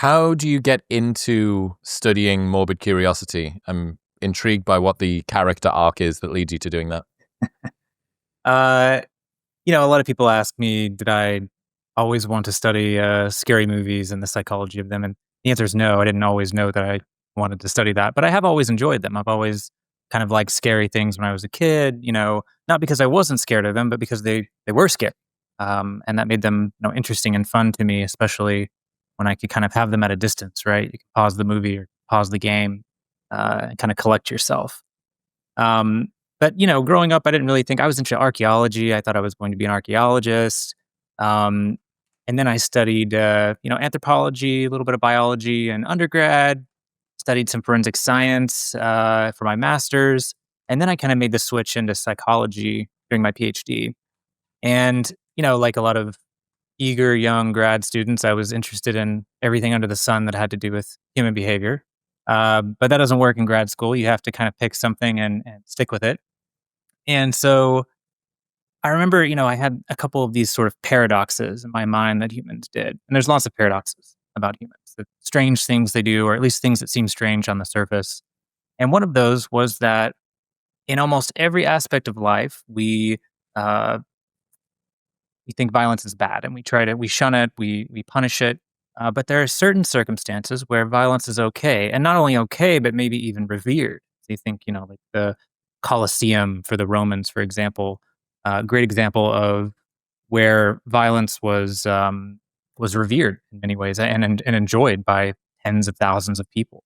How do you get into studying morbid curiosity? I'm intrigued by what the character arc is that leads you to doing that. Uh, a lot of people ask me, did I always want to study scary movies and the psychology of them? And the answer is no. I didn't always know that I wanted to study that, but I have always enjoyed them. I've always kind of liked scary things when I was a kid, not because I wasn't scared of them, but because they were scary. And that made them, interesting and fun to me, especially when I could kind of have them at a distance, right? You can pause the movie or pause the game and kind of collect yourself. Um, but growing up, I didn't really think I was into archaeology. I thought I was going to be an archaeologist. Um, and then I studied, anthropology, a little bit of biology in undergrad. Studied some forensic science for my master's, and then I kind of made the switch into psychology during my PhD. And like a lot of eager young grad students, I was interested in everything under the sun that had to do with human behavior. But that doesn't work in grad school. You have to kind of pick something and stick with it. And so I remember, I had a couple of these sort of paradoxes in my mind that humans did. And there's lots of paradoxes about humans, the strange things they do, or at least things that seem strange on the surface. And one of those was that in almost every aspect of life, uh, we think violence is bad, and we shun it, we punish it. But there are certain circumstances where violence is okay, and not only okay, but maybe even revered. So you think, like the Colosseum for the Romans, for example, a great example of where violence was revered in many ways and enjoyed by tens of thousands of people.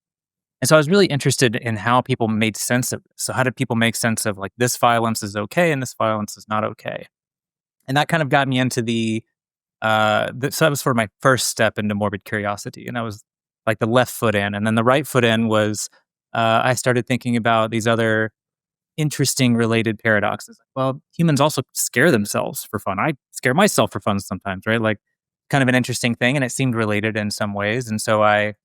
And so I was really interested in how people made sense of this. So how did people make sense of like this violence is okay and this violence is not okay? And that kind of got me into so that was sort of my first step into morbid curiosity. And I was like the left foot in. And then the right foot in was I started thinking about these other interesting related paradoxes. Well, humans also scare themselves for fun. I scare myself for fun sometimes, right? Like kind of an interesting thing. And it seemed related in some ways. And so I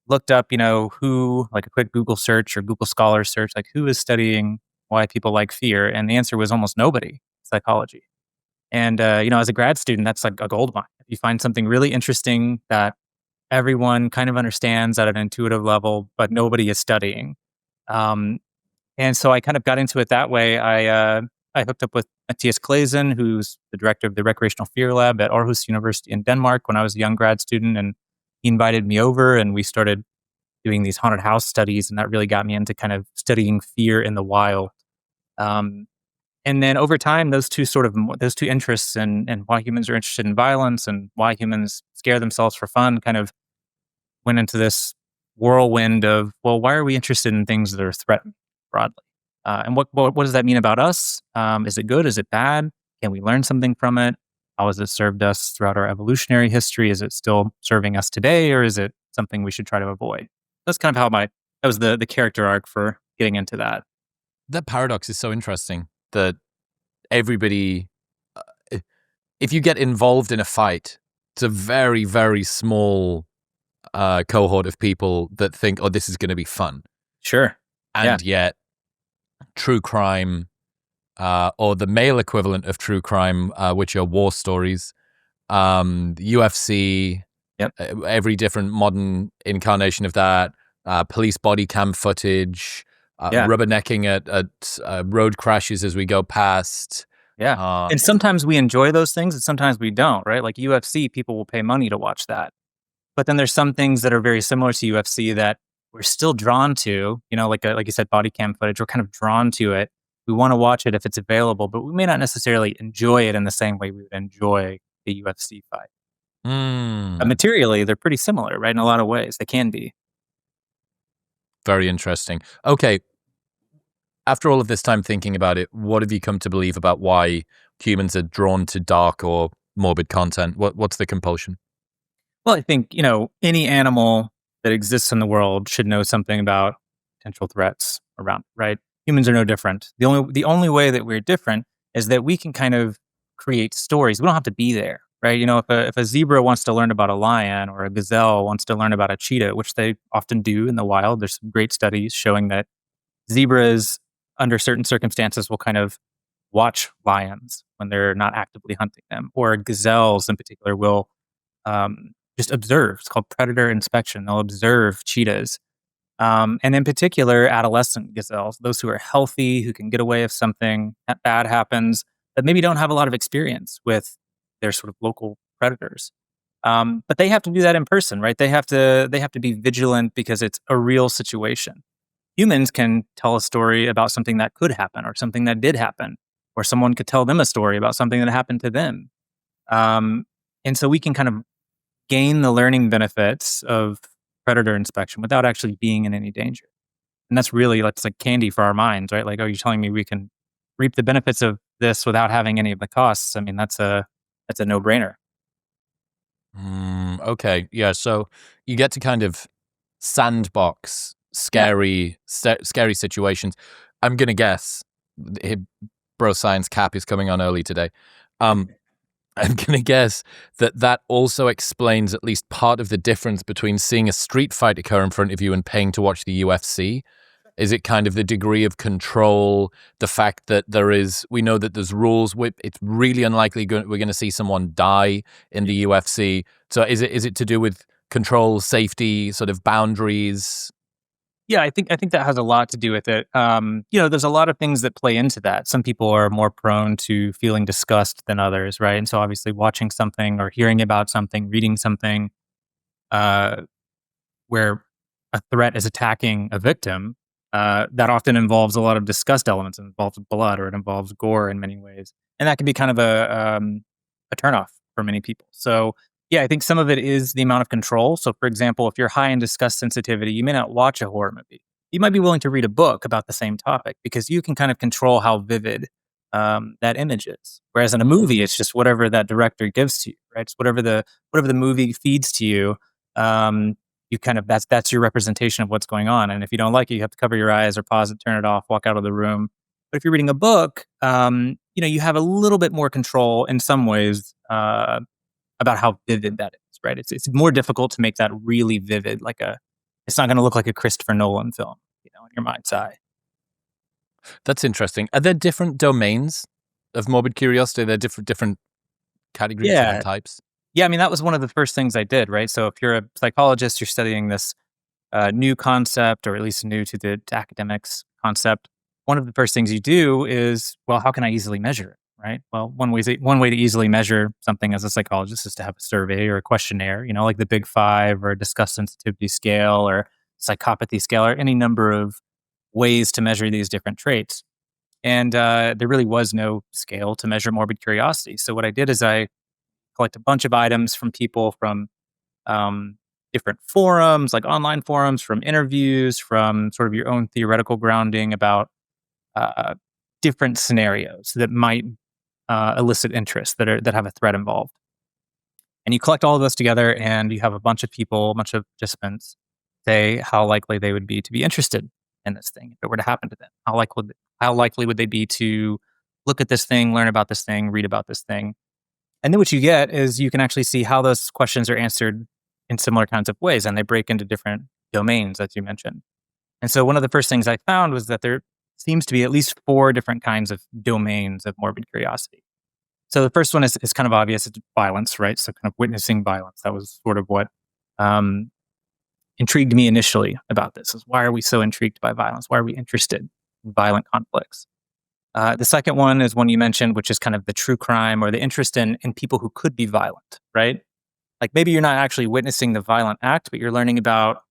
looked up, who, like a quick Google search or Google Scholar search, like who is studying why people like fear. And the answer was almost nobody, psychology. And, as a grad student, that's like a gold mine. If you find something really interesting that everyone kind of understands at an intuitive level, but nobody is studying. Um, and so I kind of got into it that way. I hooked up with Matthias Claesen, who's the director of the Recreational Fear Lab at Aarhus University in Denmark when I was a young grad student. And he invited me over and we started doing these haunted house studies. And that really got me into kind of studying fear in the wild. Um, and then over time, those two interests and why humans are interested in violence and why humans scare themselves for fun kind of went into this whirlwind of, well, why are we interested in things that are threatened broadly? And what does that mean about us? Is it good? Is it bad? Can we learn something from it? How has it served us throughout our evolutionary history? Is it still serving us today, or is it something we should try to avoid? That's kind of that was the character arc for getting into that. That paradox is so interesting that everybody, uh, if you get involved in a fight, it's a very, very small cohort of people that think, oh, this is going to be fun. Sure. Yeah. And yet, true crime, or the male equivalent of true crime, which are war stories, UFC, Yep. every different modern incarnation of that, police body cam footage, Yeah. rubbernecking at road crashes as we go past. Yeah. And sometimes we enjoy those things and sometimes we don't, right? Like UFC, people will pay money to watch that. But then there's some things that are very similar to UFC that we're still drawn to, like you said, body cam footage. We're kind of drawn to it. We want to watch it if it's available, but we may not necessarily enjoy it in the same way we would enjoy the UFC fight. Materially, they're pretty similar, right? In a lot of ways, they can be. Very interesting. Okay. After all of this time thinking about it, what have you come to believe about why humans are drawn to dark or morbid content? What's the compulsion? Well, I think, any animal that exists in the world should know something about potential threats around, right? Humans are no different. The only way that we're different is that we can kind of create stories. We don't have to be there, right? If a zebra wants to learn about a lion or a gazelle wants to learn about a cheetah, which they often do in the wild, there's some great studies showing that zebras, under certain circumstances, will kind of watch lions when they're not actively hunting them, or gazelles in particular will just observe. It's called predator inspection. They'll observe cheetahs. And in particular, adolescent gazelles, those who are healthy, who can get away if something bad happens, but maybe don't have a lot of experience with their sort of local predators. But they have to do that in person, right? They have to be vigilant because it's a real situation. Humans can tell a story about something that could happen or something that did happen, or someone could tell them a story about something that happened to them. Um, and so we can kind of gain the learning benefits of predator inspection without actually being in any danger. And that's really like, it's like candy for our minds, right? Like, oh, you're telling me we can reap the benefits of this without having any of the costs. I mean, that's a no-brainer. Okay, yeah. So you get to kind of sandbox Yeah. scary situations. I'm gonna guess, eh, bro science cap is coming on early today. Um, I'm gonna guess that that also explains at least part of the difference between seeing a street fight occur in front of you and paying to watch the UFC. Is it kind of the degree of control, the fact that we know that there's rules. It's really unlikely we're going to see someone die in the UFC. So is it to do with control, safety, sort of boundaries? Yeah, I think that has a lot to do with it. There's a lot of things that play into that. Some people are more prone to feeling disgust than others, right? And so obviously watching something or hearing about something, reading something, uh, where a threat is attacking a victim, that often involves a lot of disgust elements. It involves blood or it involves gore in many ways, and that can be kind of a turnoff for many people. So, yeah, I think some of it is the amount of control. So, for example, if you're high in disgust sensitivity, you may not watch a horror movie. You might be willing to read a book about the same topic because you can kind of control how vivid that image is. Whereas in a movie, it's just whatever that director gives to you, right? It's whatever the movie feeds to you. Um, you kind of that's your representation of what's going on. And if you don't like it, you have to cover your eyes or pause it, turn it off, walk out of the room. But if you're reading a book, you have a little bit more control in some ways about how vivid that is, right? It's more difficult to make that really vivid, it's not going to look like a Christopher Nolan film, in your mind's eye. That's interesting. Are there different domains of morbid curiosity? Are there different categories, different Yeah, types? yeah. I mean, that was one of the first things I did, right? So if you're a psychologist, you're studying this new concept, or at least new to academics concept. One of the first things you do is, well, how can I easily measure it? Right. Well, one way to easily measure something as a psychologist is to have a survey or a questionnaire, like the Big Five or disgust sensitivity scale or psychopathy scale or any number of ways to measure these different traits. And there really was no scale to measure morbid curiosity. So what I did is I collect a bunch of items from people from um, different forums, like online forums, from interviews, from sort of your own theoretical grounding about uh, different scenarios that might elicit interest that have a threat involved. And you collect all of those together, and you have a bunch of people, a bunch of participants say how likely they would be to be interested in this thing if it were to happen to them. How likely would they be to look at this thing, learn about this thing, read about this thing? And then what you get is you can actually see how those questions are answered in similar kinds of ways, and they break into different domains, as you mentioned. And so one of the first things I found was that there seems to be at least four different kinds of domains of morbid curiosity. So the first one is kind of obvious. It's violence, right? So kind of witnessing violence. That was sort of what um, intrigued me initially about this. Is why are we so intrigued by violence? Why are we interested in violent conflicts? The second one is one you mentioned, which is kind of the true crime or the interest in people who could be violent, right? Like maybe you're not actually witnessing the violent act, but you're learning about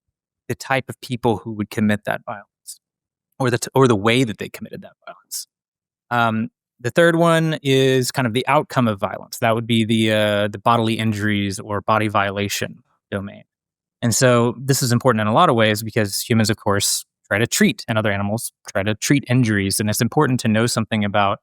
the type of people who would commit that violence, or the way that they committed that violence. Um, the third one is kind of the outcome of violence. That would be the bodily injuries or body violation domain. And so this is important in a lot of ways because humans, of course, try to treat, and other animals try to treat injuries. And it's important to know something about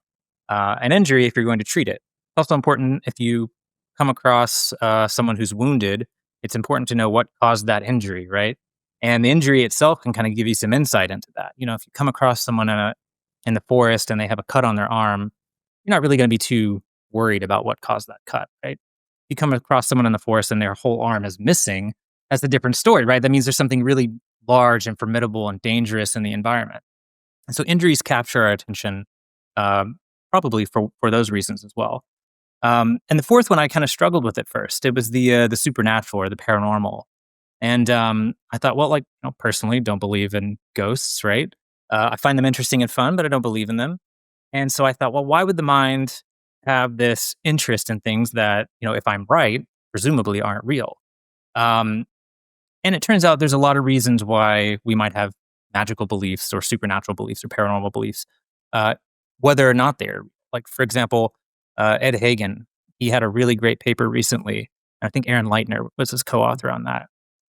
an injury if you're going to treat it. It's also important if you come across someone who's wounded, it's important to know what caused that injury, right? And the injury itself can kind of give you some insight into that. If you come across someone in the forest and they have a cut on their arm, you're not really going to be too worried about what caused that cut, right? If you come across someone in the forest and their whole arm is missing, that's a different story, right? That means there's something really large and formidable and dangerous in the environment. And so injuries capture our attention, um, probably for those reasons as well. And the fourth one, I kind of struggled with at first. It was the supernatural or the paranormal. And I thought, well, like, personally, don't believe in ghosts, right? I find them interesting and fun, but I don't believe in them. And so I thought, well, why would the mind have this interest in things that, if I'm right, presumably aren't real? Um, and it turns out there's a lot of reasons why we might have magical beliefs or supernatural beliefs or paranormal beliefs, uh, whether or not they're like, for example, Ed Hagen. He had a really great paper recently. I think Aaron Leitner was his co-author on that,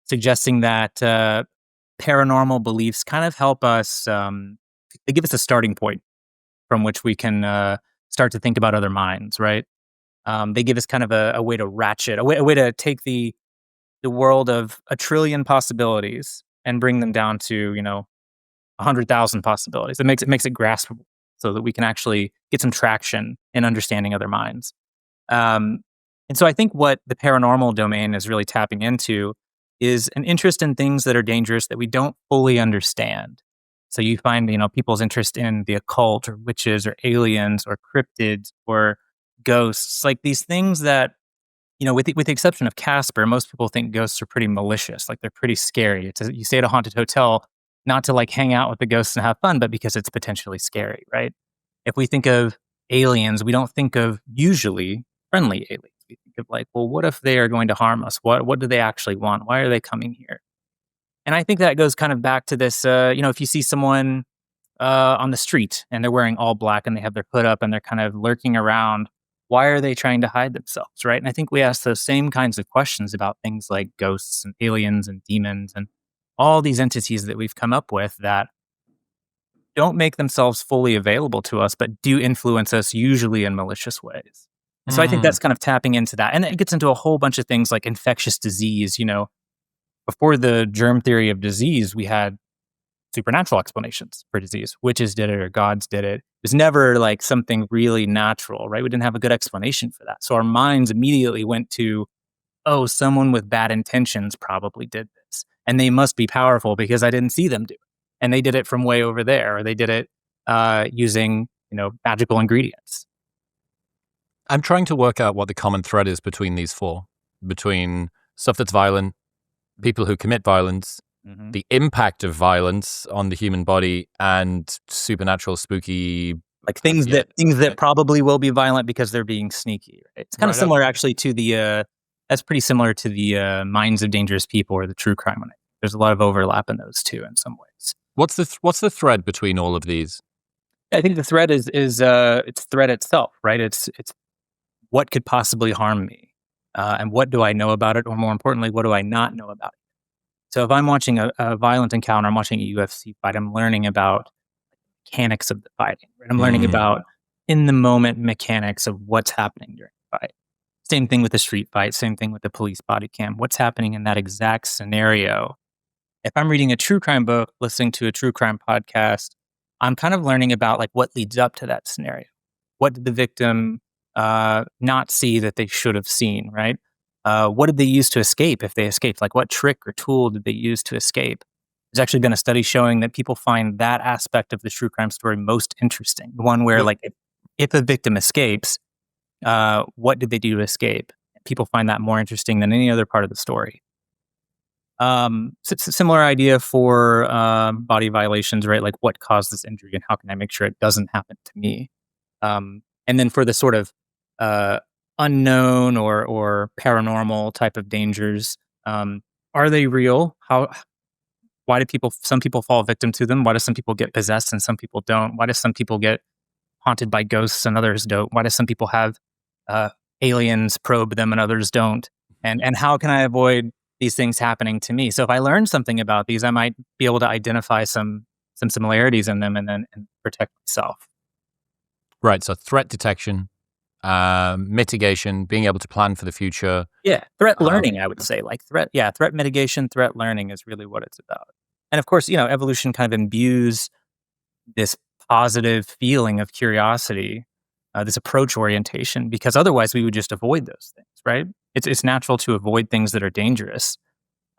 suggesting that paranormal beliefs kind of help us. They give us a starting point from which we can start to think about other minds, right? They give us kind of a way to ratchet, a way to take the world of a trillion possibilities and bring them down to 100,000 possibilities. It makes it graspable, so that we can actually get some traction in understanding other minds. Um, and so I think what the paranormal domain is really tapping into is an interest in things that are dangerous that we don't fully understand. So you find, people's interest in the occult or witches or aliens or cryptids or ghosts, like these things that, with the exception of Casper, most people think ghosts are pretty malicious, like they're pretty scary. You stay at a haunted hotel not to like hang out with the ghosts and have fun, but because it's potentially scary, right? If we think of aliens, we don't think of usually friendly aliens. We think of like, well, what if they are going to harm us? What do they actually want? Why are they coming here? And I think that goes kind of back to this. If you see someone on the street and they're wearing all black and they have their hood up and they're kind of lurking around, why are they trying to hide themselves, right? And I think we ask those same kinds of questions about things like ghosts and aliens and demons and all these entities that we've come up with that don't make themselves fully available to us, but do influence us usually in malicious ways. And so I think Mm. that's kind of tapping into that. And it gets into a whole bunch of things like infectious disease. Before the germ theory of disease, we had supernatural explanations for disease. Witches did it or gods did it. It was never like something really natural, right? We didn't have a good explanation for that. So our minds immediately went to, oh, someone with bad intentions probably did this. And they must be powerful because I didn't see them do it. And they did it from way over there, or they did it using, magical ingredients. I'm trying to work out what the common thread is between these four, between stuff that's violent, people who commit violence, Mm-hmm. the impact of violence on the human body, and supernatural, spooky. Like things Yeah. that probably will be violent because they're being sneaky. Right? It's kind of Right, similar, okay. actually, to the. That's pretty similar to the Minds of Dangerous People or the True Crime one. There's a lot of overlap in those two in some ways. What's the thread between all of these? I think the threat is it's threat itself, right? It's what could possibly harm me, and what do I know about it, or more importantly, what do I not know about it? So if I'm watching a violent encounter, I'm watching a UFC fight, I'm learning about mechanics of the fighting. Right? I'm learning about in the moment mechanics of what's happening during the fight. Same thing with the street fight. Same thing with the police body cam. What's happening in that exact scenario? If I'm reading a true crime book, listening to a true crime podcast, I'm kind of learning about like what leads up to that scenario. What did the victim not see that they should have seen, right? What did they use to escape if they escaped? Like what trick or tool did they use to escape? There's actually been a study showing that people find that aspect of the true crime story most interesting. The one where, Well- like, if a victim escapes, what did they do to escape? People find that more interesting than any other part of the story. It's a similar idea for body violations, right? Like, what caused this injury, and how can I make sure it doesn't happen to me? And then for the sort of uh, unknown or paranormal type of dangers, are they real? Why do some people fall victim to them? Why do some people get possessed and some people don't? Why do some people get haunted by ghosts and others don't? Why do some people have uh, aliens probe them and others don't? And how can I avoid these things happening to me? So if I learn something about these, I might be able to identify some similarities in them and protect myself. Right. So threat detection, mitigation, being able to plan for the future. Yeah, threat learning, I would say, like threat mitigation, threat learning is really what it's about. And of course, evolution kind of imbues this positive feeling of curiosity, this approach orientation, because otherwise we would just avoid those things, right? It's natural to avoid things that are dangerous.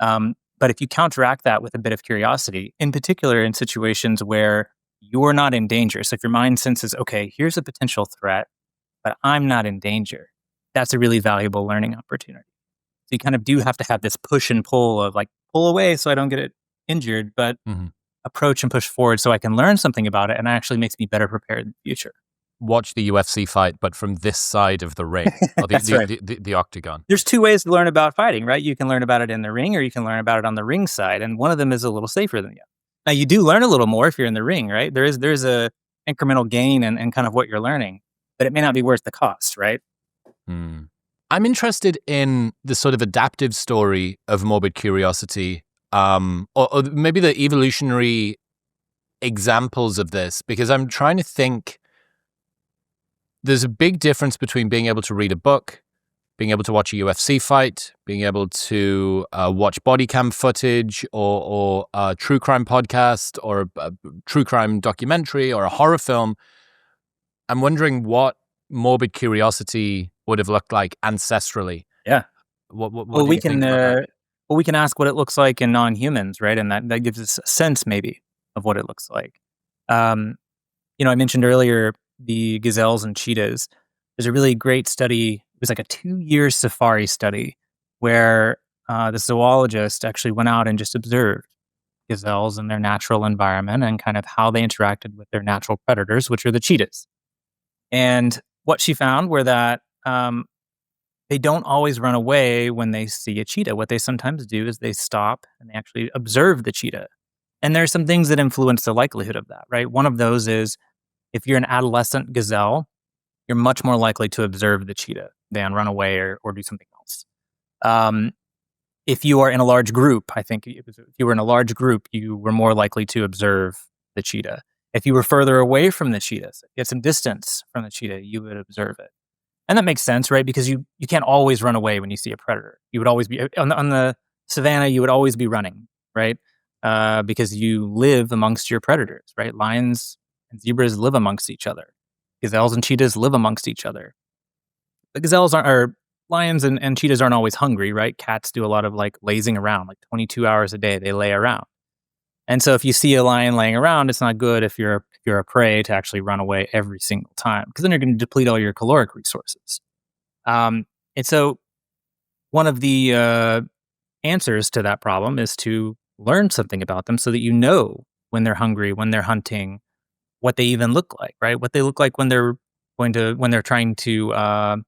But if you counteract that with a bit of curiosity, in particular in situations where you're not in danger, so if your mind senses, okay, here's a potential threat, but I'm not in danger, that's a really valuable learning opportunity. So you kind of do have to have this push and pull of like, pull away so I don't get it injured, but Mhm. approach and push forward so I can learn something about it, and it actually makes me better prepared in the future. Watch the UFC fight, but from this side of the ring or That's right. the octagon. There's 2 ways to learn about fighting, right? You can learn about it in the ring or you can learn about it on the ring side, and one of them is a little safer than the other. Now you do learn a little more if you're in the ring, right? There's a incremental gain in kind of what you're learning, but it may not be worth the cost, right? Hmm. I'm interested in the sort of adaptive story of morbid curiosity, or maybe the evolutionary examples of this, because I'm trying to think. There's a big difference between being able to read a book, being able to watch a UFC fight, being able to watch body cam footage or a true crime podcast or a true crime documentary or a horror film. I'm wondering what morbid curiosity would have looked like ancestrally. Yeah. What Well, do we you think can about that? we can ask what it looks like in non-humans, right? And that gives us a sense maybe of what it looks like. Um, I mentioned earlier the gazelles and cheetahs. There's a really great study. It was like a 2-year safari study where the zoologist actually went out and just observed gazelles in their natural environment and kind of how they interacted with their natural predators, which are the cheetahs. And what she found were that they don't always run away when they see a cheetah. What they sometimes do is they stop and they actually observe the cheetah. And there are some things that influence the likelihood of that, right? One of those is if you're an adolescent gazelle, you're much more likely to observe the cheetah than run away or do something else. Um, if you are in a large group, I think if you were in a large group, you were more likely to observe the cheetah. If you were further away from the cheetahs, get some distance from the cheetah, you would observe it. And that makes sense, right? Because you can't always run away when you see a predator. You would always be on the savannah. You would always be running, right? Because you live amongst your predators, right? Lions and zebras live amongst each other. Gazelles and cheetahs live amongst each other. The gazelles aren't, or lions and cheetahs aren't always hungry, right? Cats do a lot of like lazing around, like 22 hours a day. They lay around. And so if you see a lion laying around, it's not good if you're a prey to actually run away every single time because then you're going to deplete all your caloric resources. And so one of the answers to that problem is to learn something about them so that you know when they're hungry, when they're hunting, what they even look like, right? What they look like when they're trying to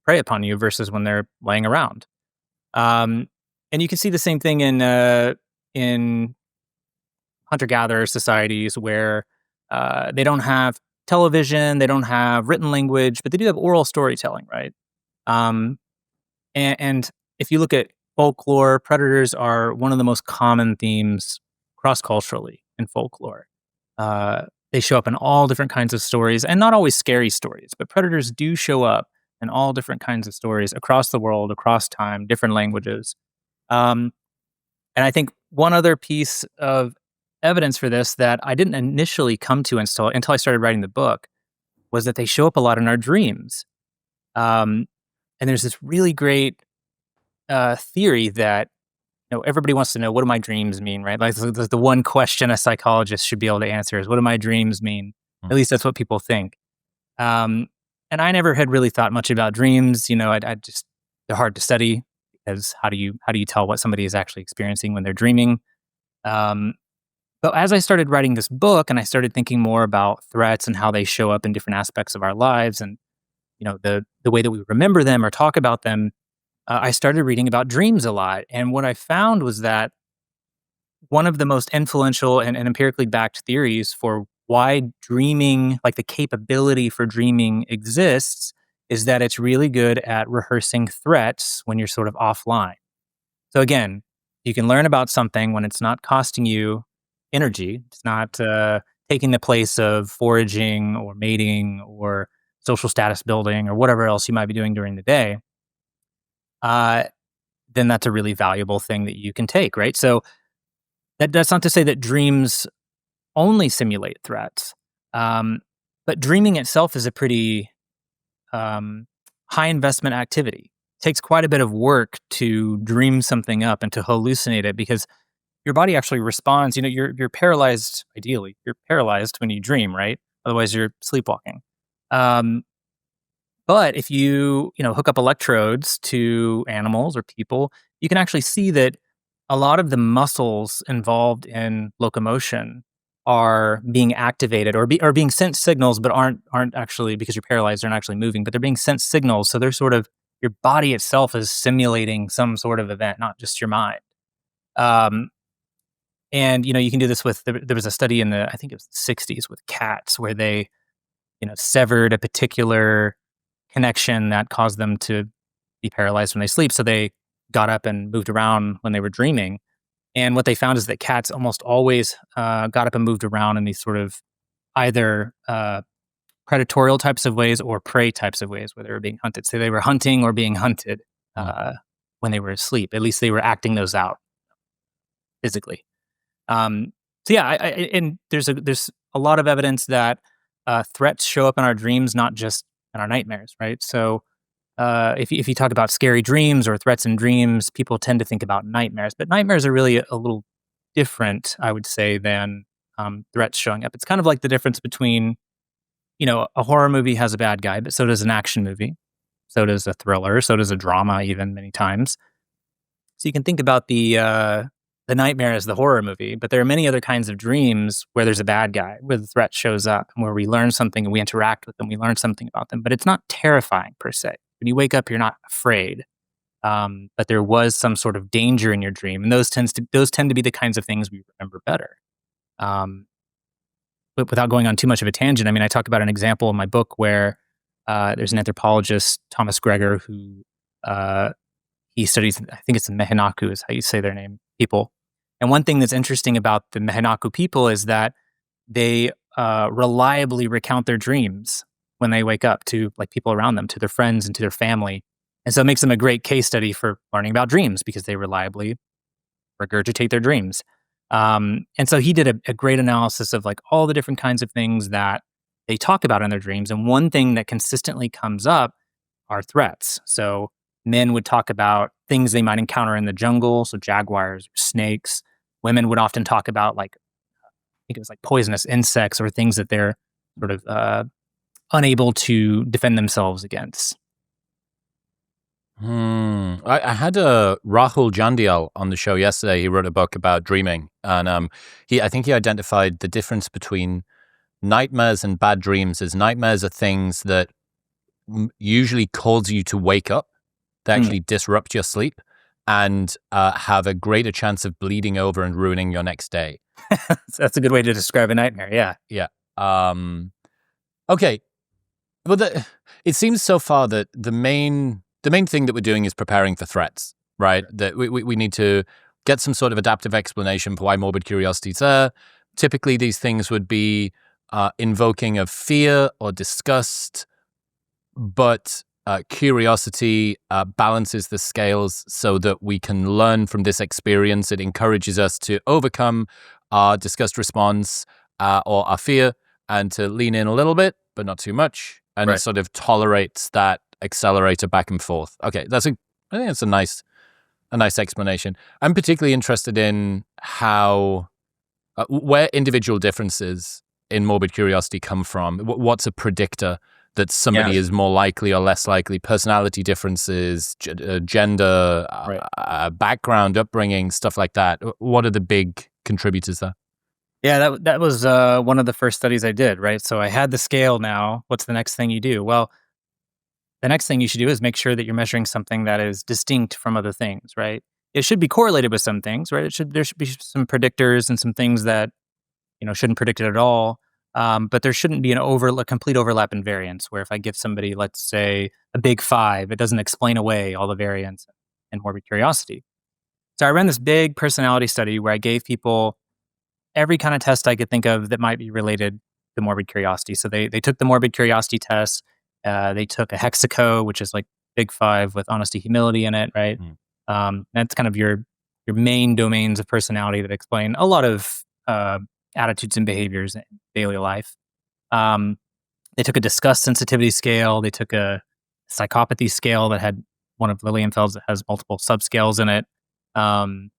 prey upon you versus when they're laying around. Um, and you can see the same thing in hunter gatherer societies where they don't have television, they don't have written language, but they do have oral storytelling, right? Um, and if you look at folklore, predators are one of the most common themes cross culturally in folklore. They show up in all different kinds of stories, and not always scary stories, but predators do show up in all different kinds of stories across the world, across time, different languages. Um, and I think one other piece of evidence for this that I didn't initially come to until I started writing the book was that they show up a lot in our dreams. Um, and there's this really great theory that everybody wants to know what do my dreams mean, right? Like the one question a psychologist should be able to answer is what do my dreams mean? At least that's what people think. Um, and I never had really thought much about dreams. I just they're hard to study because how do you tell what somebody is actually experiencing when they're dreaming? Um, but as I started writing this book and I started thinking more about threats and how they show up in different aspects of our lives, and the way that we remember them or talk about them, I started reading about dreams a lot. And what I found was that one of the most influential and empirically backed theories for why dreaming, like the capability for dreaming exists, is that it's really good at rehearsing threats when you're sort of offline. So again, you can learn about something when it's not costing you energy. It's not taking the place of foraging or mating or social status building or whatever else you might be doing during the day. Uh, then that's a really valuable thing that you can take, right? So that's not to say that dreams only simulate threats, um, but dreaming itself is a pretty um, high investment activity. It takes quite a bit of work to dream something up and to hallucinate it because your body actually responds. You're paralyzed. Ideally, you're paralyzed when you dream, right? Otherwise, you're sleepwalking. Um, But if you hook up electrodes to animals or people, you can actually see that a lot of the muscles involved in locomotion are being activated or being sent signals, but aren't actually, because you're paralyzed, aren't actually moving, but they're being sent signals. So they're sort of, your body itself is simulating some sort of event, not just your mind. Um, and you can do this with, there was a study in the, I think it was the 60s, with cats, where they severed a particular connection that caused them to be paralyzed when they sleep. So they got up and moved around when they were dreaming. And what they found is that cats almost always got up and moved around in these sort of either predatorial types of ways or prey types of ways, where they were being hunted. So they were hunting or being hunted Mm. when they were asleep. At least they were acting those out physically. So yeah, and there's a lot of evidence that threats show up in our dreams, not just in our nightmares, right? So if you talk about scary dreams or threats in dreams, people tend to think about nightmares, but nightmares are really a little different, I would say, than threats showing up. It's kind of like the difference between, a horror movie has a bad guy, but so does an action movie, so does a thriller, so does a drama, even many times. So you can think about the nightmare as the horror movie, but there are many other kinds of dreams where there's a bad guy, where the threat shows up, and where we learn something and we interact with them, we learn something about them, but it's not terrifying per se. When you wake up, you're not afraid, but there was some sort of danger in your dream, and those tend to be the kinds of things we remember better. Um, but without going on too much of a tangent, I mean, I talk about an example in my book where there's an anthropologist, Thomas Greger, who uh, he studies, I think it's the Mehinaku is how you say their name, people. And one thing that's interesting about the Mehinaku people is that they reliably recount their dreams when they wake up to, like, people around them, to their friends and to their family. And so it makes them a great case study for learning about dreams, because they reliably regurgitate their dreams. And so he did a great analysis of, like, all the different kinds of things that they talk about in their dreams. And one thing that consistently comes up are threats. So men would talk about things they might encounter in the jungle, so jaguars, snakes. Women would often talk about, like, I think it was like poisonous insects or things that they're sort of unable to defend themselves against. I had a Rahul Jandial on the show yesterday. He wrote a book about dreaming, and I think he identified the difference between nightmares and bad dreams. As nightmares are things that usually cause you to wake up, they Mm. actually disrupt your sleep, and have a greater chance of bleeding over and ruining your next day. That's a good way to describe a nightmare. Yeah. Yeah. Okay. Well, it seems so far that the main thing that we're doing is preparing for threats, right? That we need to get some sort of adaptive explanation for why morbid curiosity is there. Typically, these things would be invoking of fear or disgust, but curiosity balances the scales so that we can learn from this experience. It encourages us to overcome our disgust response or our fear, and to lean in a little bit, but not too much, and Right. sort of tolerates that accelerator back and forth. Okay, I think it's a nice explanation. I'm particularly interested in how where individual differences in morbid curiosity come from. What's a predictor that somebody Yeah. is more likely or less likely? Personality differences, gender, Right. background, upbringing, stuff like that. What are the big contributors there? Yeah, that was one of the first studies I did, right? So I had the scale now. What's the next thing you do? Well, the next thing you should do is make sure that you're measuring something that is distinct from other things, right? It should be correlated with some things, right? There should be some predictors and some things that shouldn't predict it at all. But there shouldn't be a complete overlap in variance, where if I give somebody, let's say, a big five, it doesn't explain away all the variance in morbid curiosity. So I ran this big personality study where I gave people every kind of test I could think of that might be related to morbid curiosity. So they took the morbid curiosity test. They took a hexaco, which is like big five with honesty, humility in it, right? Mm. That's kind of your main domains of personality that explain a lot of attitudes and behaviors in daily life. Um, they took a disgust sensitivity scale. They took a psychopathy scale that had one of Lilienfeld's that has multiple subscales in it. Um,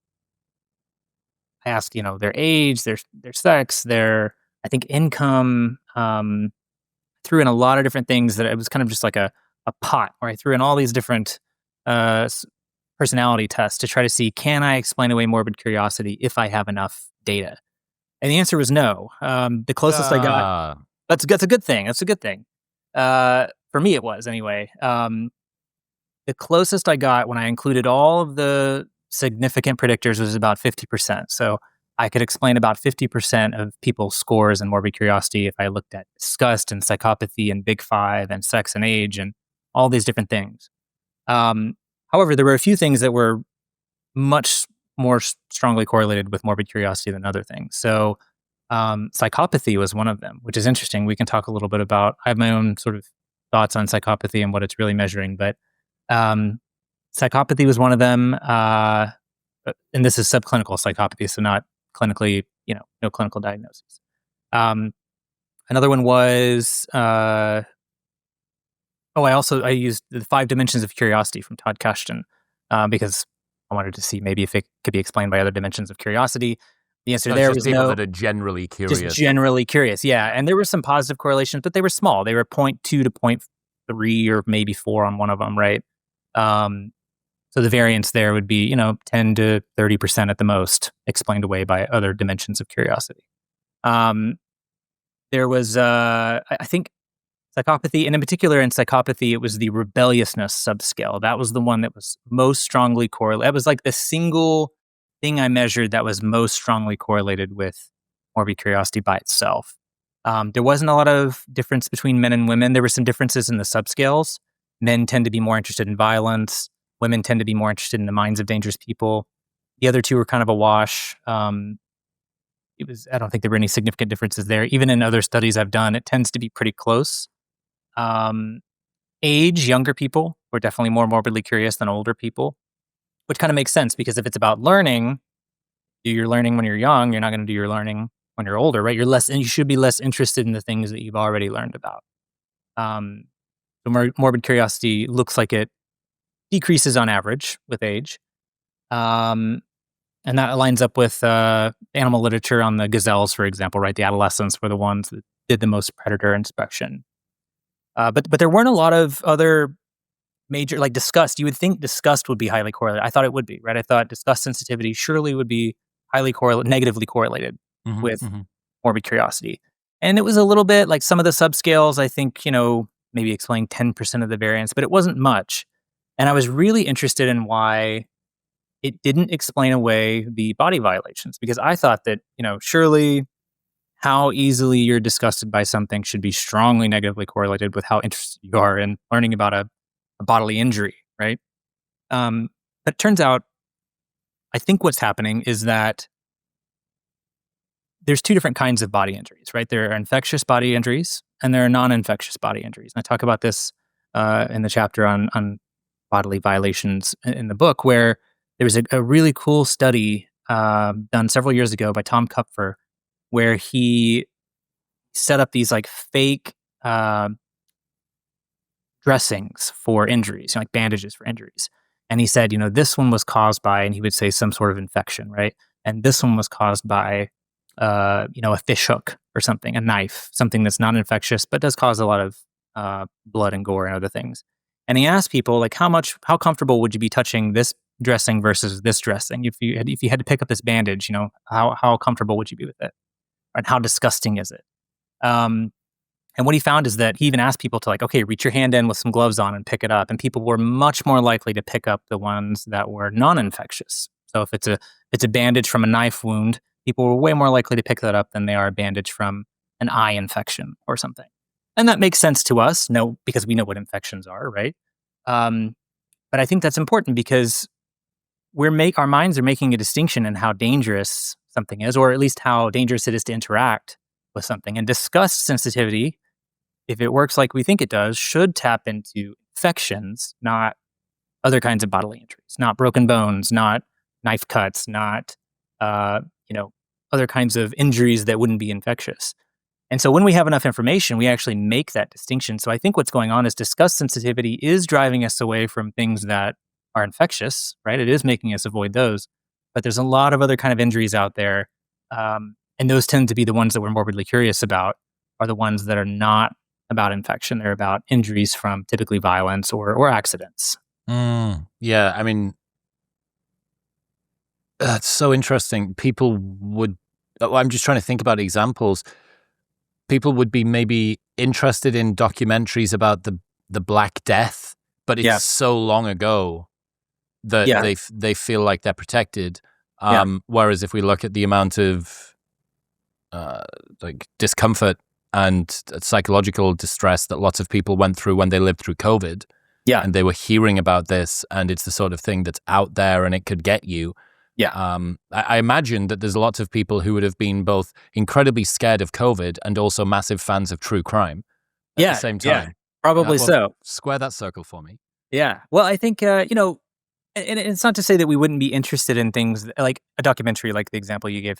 I asked, their age, their sex, their, I think, income. Threw in a lot of different things that it was kind of just like a pot where I threw in all these different personality tests to try to see, can I explain away morbid curiosity if I have enough data? And the answer was no. The closest I got, Ah, that's a good thing. That's a good thing. For me, it was anyway. The closest I got when I included all of the significant predictors was about 50%. So I could explain about 50% of people's scores in morbid curiosity if I looked at disgust and psychopathy and big five and sex and age and all these different things. Um, However, there were a few things that were much more strongly correlated with morbid curiosity than other things. So psychopathy was one of them, which is interesting. We can talk a little bit about, I have my own sort of thoughts on psychopathy and what it's really measuring, but um, psychopathy was one of them. And this is subclinical psychopathy, so not clinically, no clinical diagnosis. Um, Another one was, I used the 5 dimensions of curiosity from Todd Kashdan because I wanted to see maybe if it could be explained by other dimensions of curiosity. The answer so it's there just was people no. that are generally curious. Just generally curious, yeah. And there were some positive correlations, but they were small. They were 0.2 to 0.3 or maybe 4 on one of them, right? So the variance there would be, 10 to 30% at the most, explained away by other dimensions of curiosity. There was, I think, psychopathy, and in particular in psychopathy, it was the rebelliousness subscale. That was the one that was most strongly correlated. That was like the single thing I measured that was most strongly correlated with morbid curiosity by itself. There wasn't a lot of difference between men and women. There were some differences in the subscales. Men tend to be more interested in violence. Women tend to be more interested in the minds of dangerous people. The other two were kind of a wash. I don't think there were any significant differences there. Even in other studies I've done, it tends to be pretty close. Age, younger people were definitely more morbidly curious than older people, which kind of makes sense because if it's about learning, do your learning when you're young, you're not going to do your learning when you're older, right? And you should be less interested in the things that you've already learned about. Morbid curiosity looks like it decreases on average with age. And that lines up with animal literature on the gazelles, for example, right? The adolescents were the ones that did the most predator inspection. But there weren't a lot of other major, like disgust. You would think disgust would be highly correlated. I thought it would be, right? I thought disgust sensitivity surely would be negatively correlated with morbid curiosity. And it was a little bit like some of the subscales, I think, maybe explain 10% of the variance, but it wasn't much. And I was really interested in why it didn't explain away the body violations because I thought that, surely how easily you're disgusted by something should be strongly negatively correlated with how interested you are in learning about a bodily injury, right? But it turns out, I think what's happening is that there's 2 different kinds of body injuries, right? There are infectious body injuries and there are non-infectious body injuries. And I talk about this in the chapter on bodily violations in the book, where there was a really cool study done several years ago by Tom Kupfer, where he set up these like fake dressings for injuries, like bandages for injuries. And he said, this one was caused by, and he would say some sort of infection, right? And this one was caused by, a fish hook or something, a knife, something that's not infectious, but does cause a lot of blood and gore and other things. And he asked people, like, how comfortable would you be touching this dressing versus this dressing? If you had to pick up this bandage, how comfortable would you be with it? And how disgusting is it? And what he found is that he even asked people to reach your hand in with some gloves on and pick it up. And people were much more likely to pick up the ones that were non-infectious. So if it's a bandage from a knife wound, people were way more likely to pick that up than they are a bandage from an eye infection or something. And that makes sense to us, because we know what infections are, right? But I think that's important because our minds are making a distinction in how dangerous something is, or at least how dangerous it is to interact with something. And disgust sensitivity, if it works like we think it does, should tap into infections, not other kinds of bodily injuries, not broken bones, not knife cuts, not other kinds of injuries that wouldn't be infectious. And so when we have enough information, we actually make that distinction. So I think what's going on is disgust sensitivity is driving us away from things that are infectious, right? It is making us avoid those. But there's a lot of other kind of injuries out there. And those tend to be the ones that we're morbidly curious about, are the ones that are not about infection. They're about injuries from typically violence or accidents. Yeah, I mean, that's so interesting. People would. I'm just trying to think about examples. People would be maybe interested in documentaries about the Black Death, but it's Yeah, so long ago that yeah, they feel like they're protected. yeah, Whereas if we look at the amount of uh, like discomfort and psychological distress that lots of people went through when they lived through COVID, yeah, and they were hearing about this, and it's the sort of thing that's out there and it could get you. yeah, I imagine that there's lots of people who would have been both incredibly scared of COVID and also massive fans of true crime at the yeah, same yeah. time. Probably Well, so. square that circle for me. Yeah. Well, I think and it's not to say that we wouldn't be interested in things like a documentary, like the example you gave.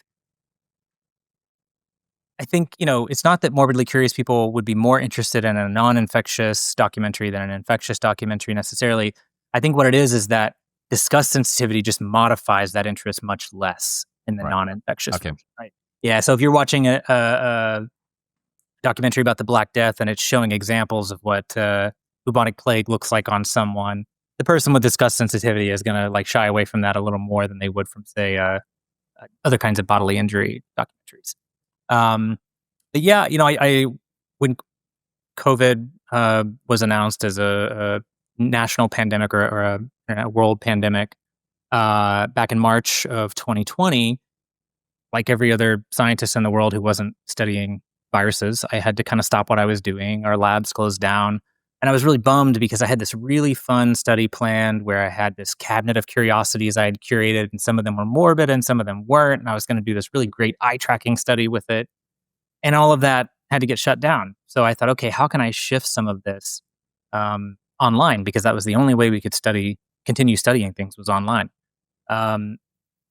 I think, it's not that morbidly curious people would be more interested in a non-infectious documentary than an infectious documentary necessarily. I think what it is that disgust sensitivity just modifies that interest much less in the Right. non-infectious Okay. version, right? Yeah. So if you're watching a documentary about the Black Death and it's showing examples of what bubonic plague looks like on someone, the person with disgust sensitivity is going to like shy away from that a little more than they would from, say, other kinds of bodily injury documentaries. Um, but yeah, I when COVID was announced as a national pandemic or a world pandemic back in March of 2020, like every other scientist in the world who wasn't studying viruses, I had to kind of stop what I was doing. Our labs closed down. And I was really bummed because I had this really fun study planned where I had this cabinet of curiosities I had curated, and some of them were morbid and some of them weren't. And I was going to do this really great eye tracking study with it. And all of that had to get shut down. So I thought, okay, how can I shift some of this online? Because that was the only way we could continue studying things was online. Um,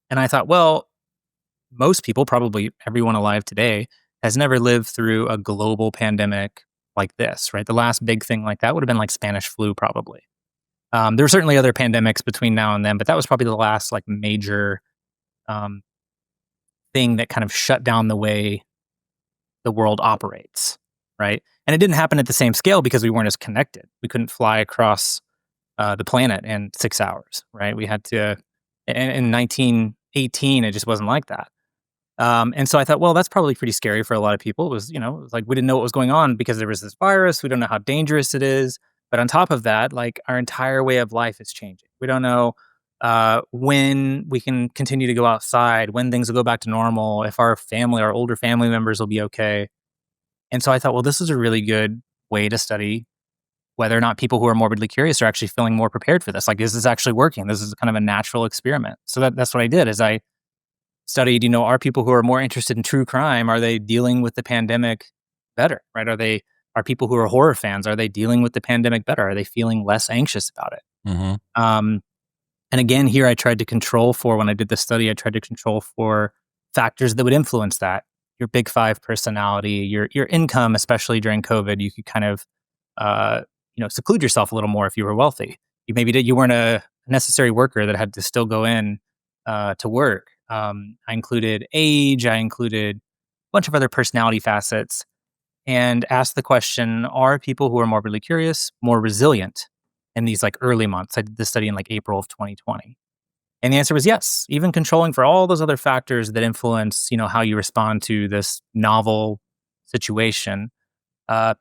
and I thought, well, most people, probably everyone alive today, has never lived through a global pandemic like this, right? The last big thing like that would have been like Spanish flu, probably. There were certainly other pandemics between now and then, but that was probably the last like major um, thing that kind of shut down the way the world operates, right? And it didn't happen at the same scale because we weren't as connected. We couldn't fly across the planet in 6 hours, right? We had to, in 1918, it just wasn't like that. And so I thought, well, that's probably pretty scary for a lot of people. It was like we didn't know what was going on because there was this virus. We don't know how dangerous it is. But on top of that, like our entire way of life is changing. We don't know when we can continue to go outside, when things will go back to normal, if our older family members will be okay. And so I thought, well, this is a really good way to study whether or not people who are morbidly curious are actually feeling more prepared for this. Like, is this actually working? This is kind of a natural experiment. So that's what I did is I studied, are people who are more interested in true crime, are they dealing with the pandemic better, right? Are people who are horror fans, are they dealing with the pandemic better? Are they feeling less anxious about it? Mm-hmm. Um, and again, here I tried to control for when I did the study, I tried to control for factors that would influence that. Your big five personality, your income, especially during COVID, you could kind of uh, seclude yourself a little more if you were wealthy. You weren't a necessary worker that had to still go in to work. I included age, I included a bunch of other personality facets, and asked the question: are people who are morbidly curious more resilient in these like early months? I did this study in like April of 2020. And the answer was yes, even controlling for all those other factors that influence, how you respond to this novel situation.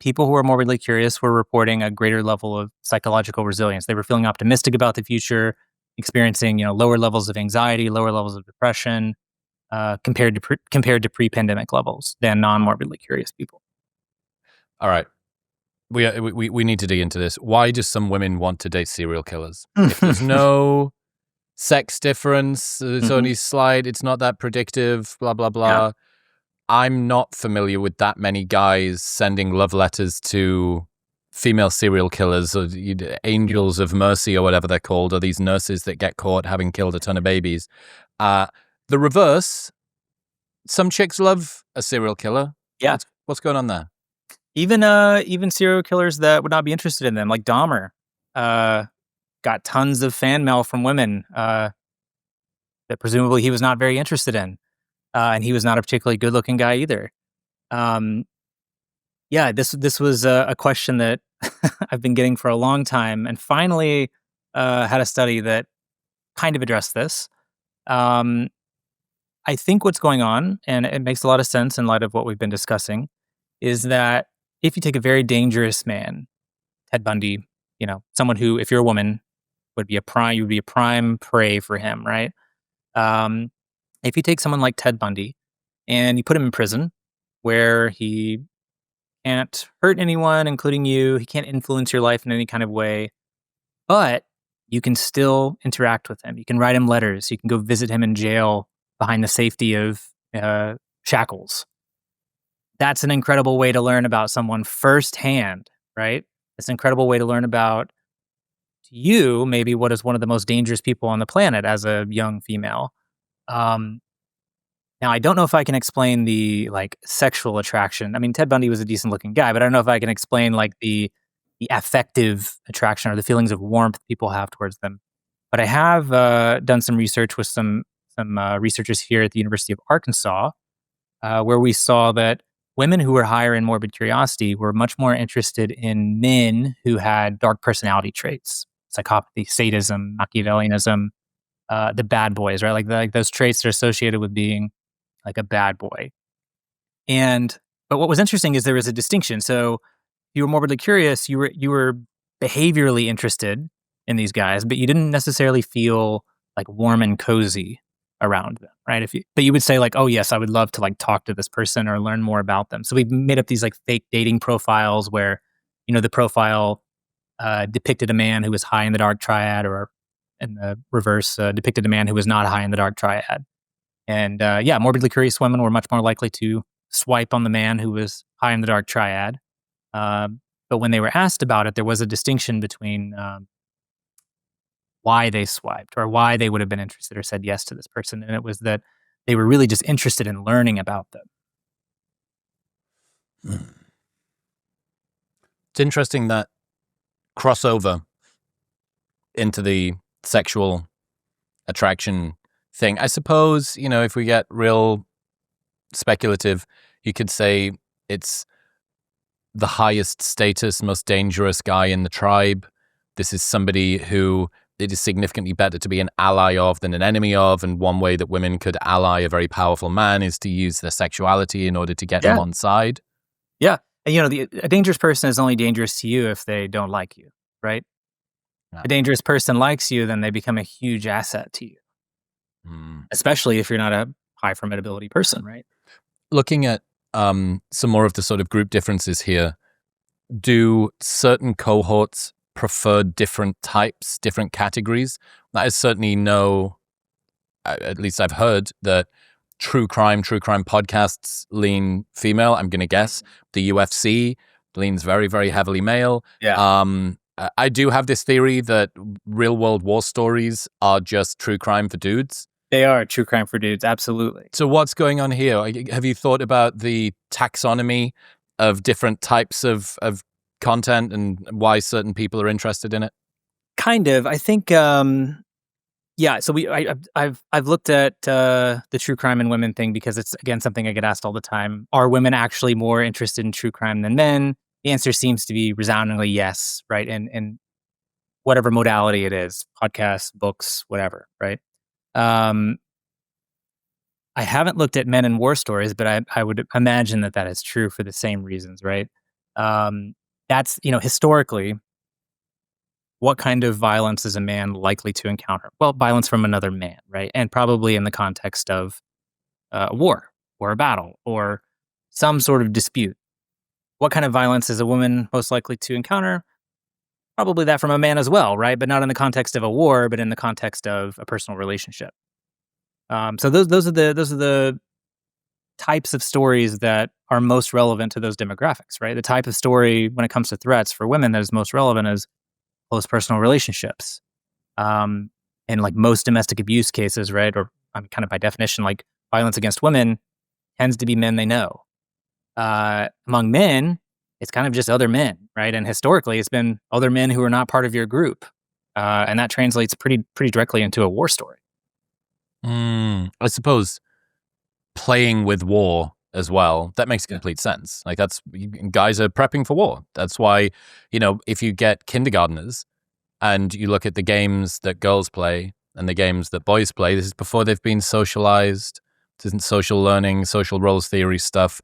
People who were morbidly curious were reporting a greater level of psychological resilience. They were feeling optimistic about the future, experiencing, lower levels of anxiety, lower levels of depression, compared to pre-pandemic levels than non-morbidly curious people. All right. We need to dig into this. Why do some women want to date serial killers? If there's no sex difference, it's Mhm. only slight, it's not that predictive, blah, blah, Yeah. blah. I'm not familiar with that many guys sending love letters to female serial killers or angels of mercy or whatever they're called, or these nurses that get caught having killed a ton of babies. The reverse, some chicks love a serial killer. Yeah. What's going on there? Even serial killers that would not be interested in them, like Dahmer, uh, got tons of fan mail from women that presumably he was not very interested in, and he was not a particularly good-looking guy either. Um, Yeah, this was a question that I've been getting for a long time, and finally had a study that kind of addressed this. Um, I think what's going on, and it makes a lot of sense in light of what we've been discussing, is that if you take a very dangerous man, Ted Bundy, someone who, if you're a woman, you would be a prime prey for him, right? Um, if you take someone like Ted Bundy and you put him in prison where he can't hurt anyone, including you, he can't influence your life in any kind of way, but you can still interact with him. You can write him letters. You can go visit him in jail behind the safety of shackles. That's an incredible way to learn about someone firsthand, right? It's an incredible way to learn about you, maybe what is one of the most dangerous people on the planet as a young female. Um, Now, I don't know if I can explain the like sexual attraction. I mean, Ted Bundy was a decent looking guy, but I don't know if I can explain like the affective attraction or the feelings of warmth people have towards them. But I have done some research with some researchers here at the University of Arkansas, where we saw that women who were higher in morbid curiosity were much more interested in men who had dark personality traits, psychopathy, sadism, Machiavellianism, the bad boys, right? Like those traits that are associated with being like a bad boy. And but what was interesting is there was a distinction. So you were morbidly curious, you were behaviorally interested in these guys, but you didn't necessarily feel like warm and cozy around them, right? But you would say like, "Oh yes, I would love to like talk to this person or learn more about them." So we made up these like fake dating profiles where, the profile depicted a man who was high in the dark triad, or in the reverse, depicted a man who was not high in the dark triad. And yeah, morbidly curious women were much more likely to swipe on the man who was high in the dark triad. But when they were asked about it, there was a distinction between why they swiped or why they would have been interested or said yes to this person. And it was that they were really just interested in learning about them. It's interesting that crossover into the sexual attraction thing. I suppose, if we get real speculative, you could say it's the highest status, most dangerous guy in the tribe. This is somebody who it is significantly better to be an ally of than an enemy of. And one way that women could ally a very powerful man is to use their sexuality in order to get him on side. Yeah. And, a dangerous person is only dangerous to you if they don't like you, right? Yeah. A dangerous person likes you, then they become a huge asset to you, especially if you're not a high formidability person, right? Looking at some more of the sort of group differences here, do certain cohorts prefer different types, different categories? I certainly know, at least I've heard, that true crime podcasts lean female, I'm going to guess. The UFC leans very, very heavily male. Yeah. I do have this theory that real world war stories are just true crime for dudes. They are true crime for dudes, absolutely. So what's going on here? Have you thought about the taxonomy of different types of content and why certain people are interested in it? Kind of. I think yeah, so I've looked at the true crime and women thing because it's again something I get asked all the time. Are women actually more interested in true crime than men? The answer seems to be resoundingly yes, right? And whatever modality it is, podcasts, books, whatever, right? I haven't looked at men in war stories, but I would imagine that is true for the same reasons, right? That's, historically, what kind of violence is a man likely to encounter? Well, violence from another man, right? And probably in the context of a war or a battle or some sort of dispute. What kind of violence is a woman most likely to encounter? Probably that from a man as well, right? But not in the context of a war, but in the context of a personal relationship. So those are the types of stories that are most relevant to those demographics, right? The type of story when it comes to threats for women that is most relevant is close personal relationships. And like most domestic abuse cases, right? Or kind of by definition, like violence against women tends to be men they know. Among men, it's kind of just other men, right? And historically, it's been other men who are not part of your group, and that translates pretty directly into a war story. I suppose playing with war as well, that makes complete sense. Like guys are prepping for war. That's why, if you get kindergartners and you look at the games that girls play and the games that boys play, this is before they've been socialized. This isn't social learning, social roles theory stuff.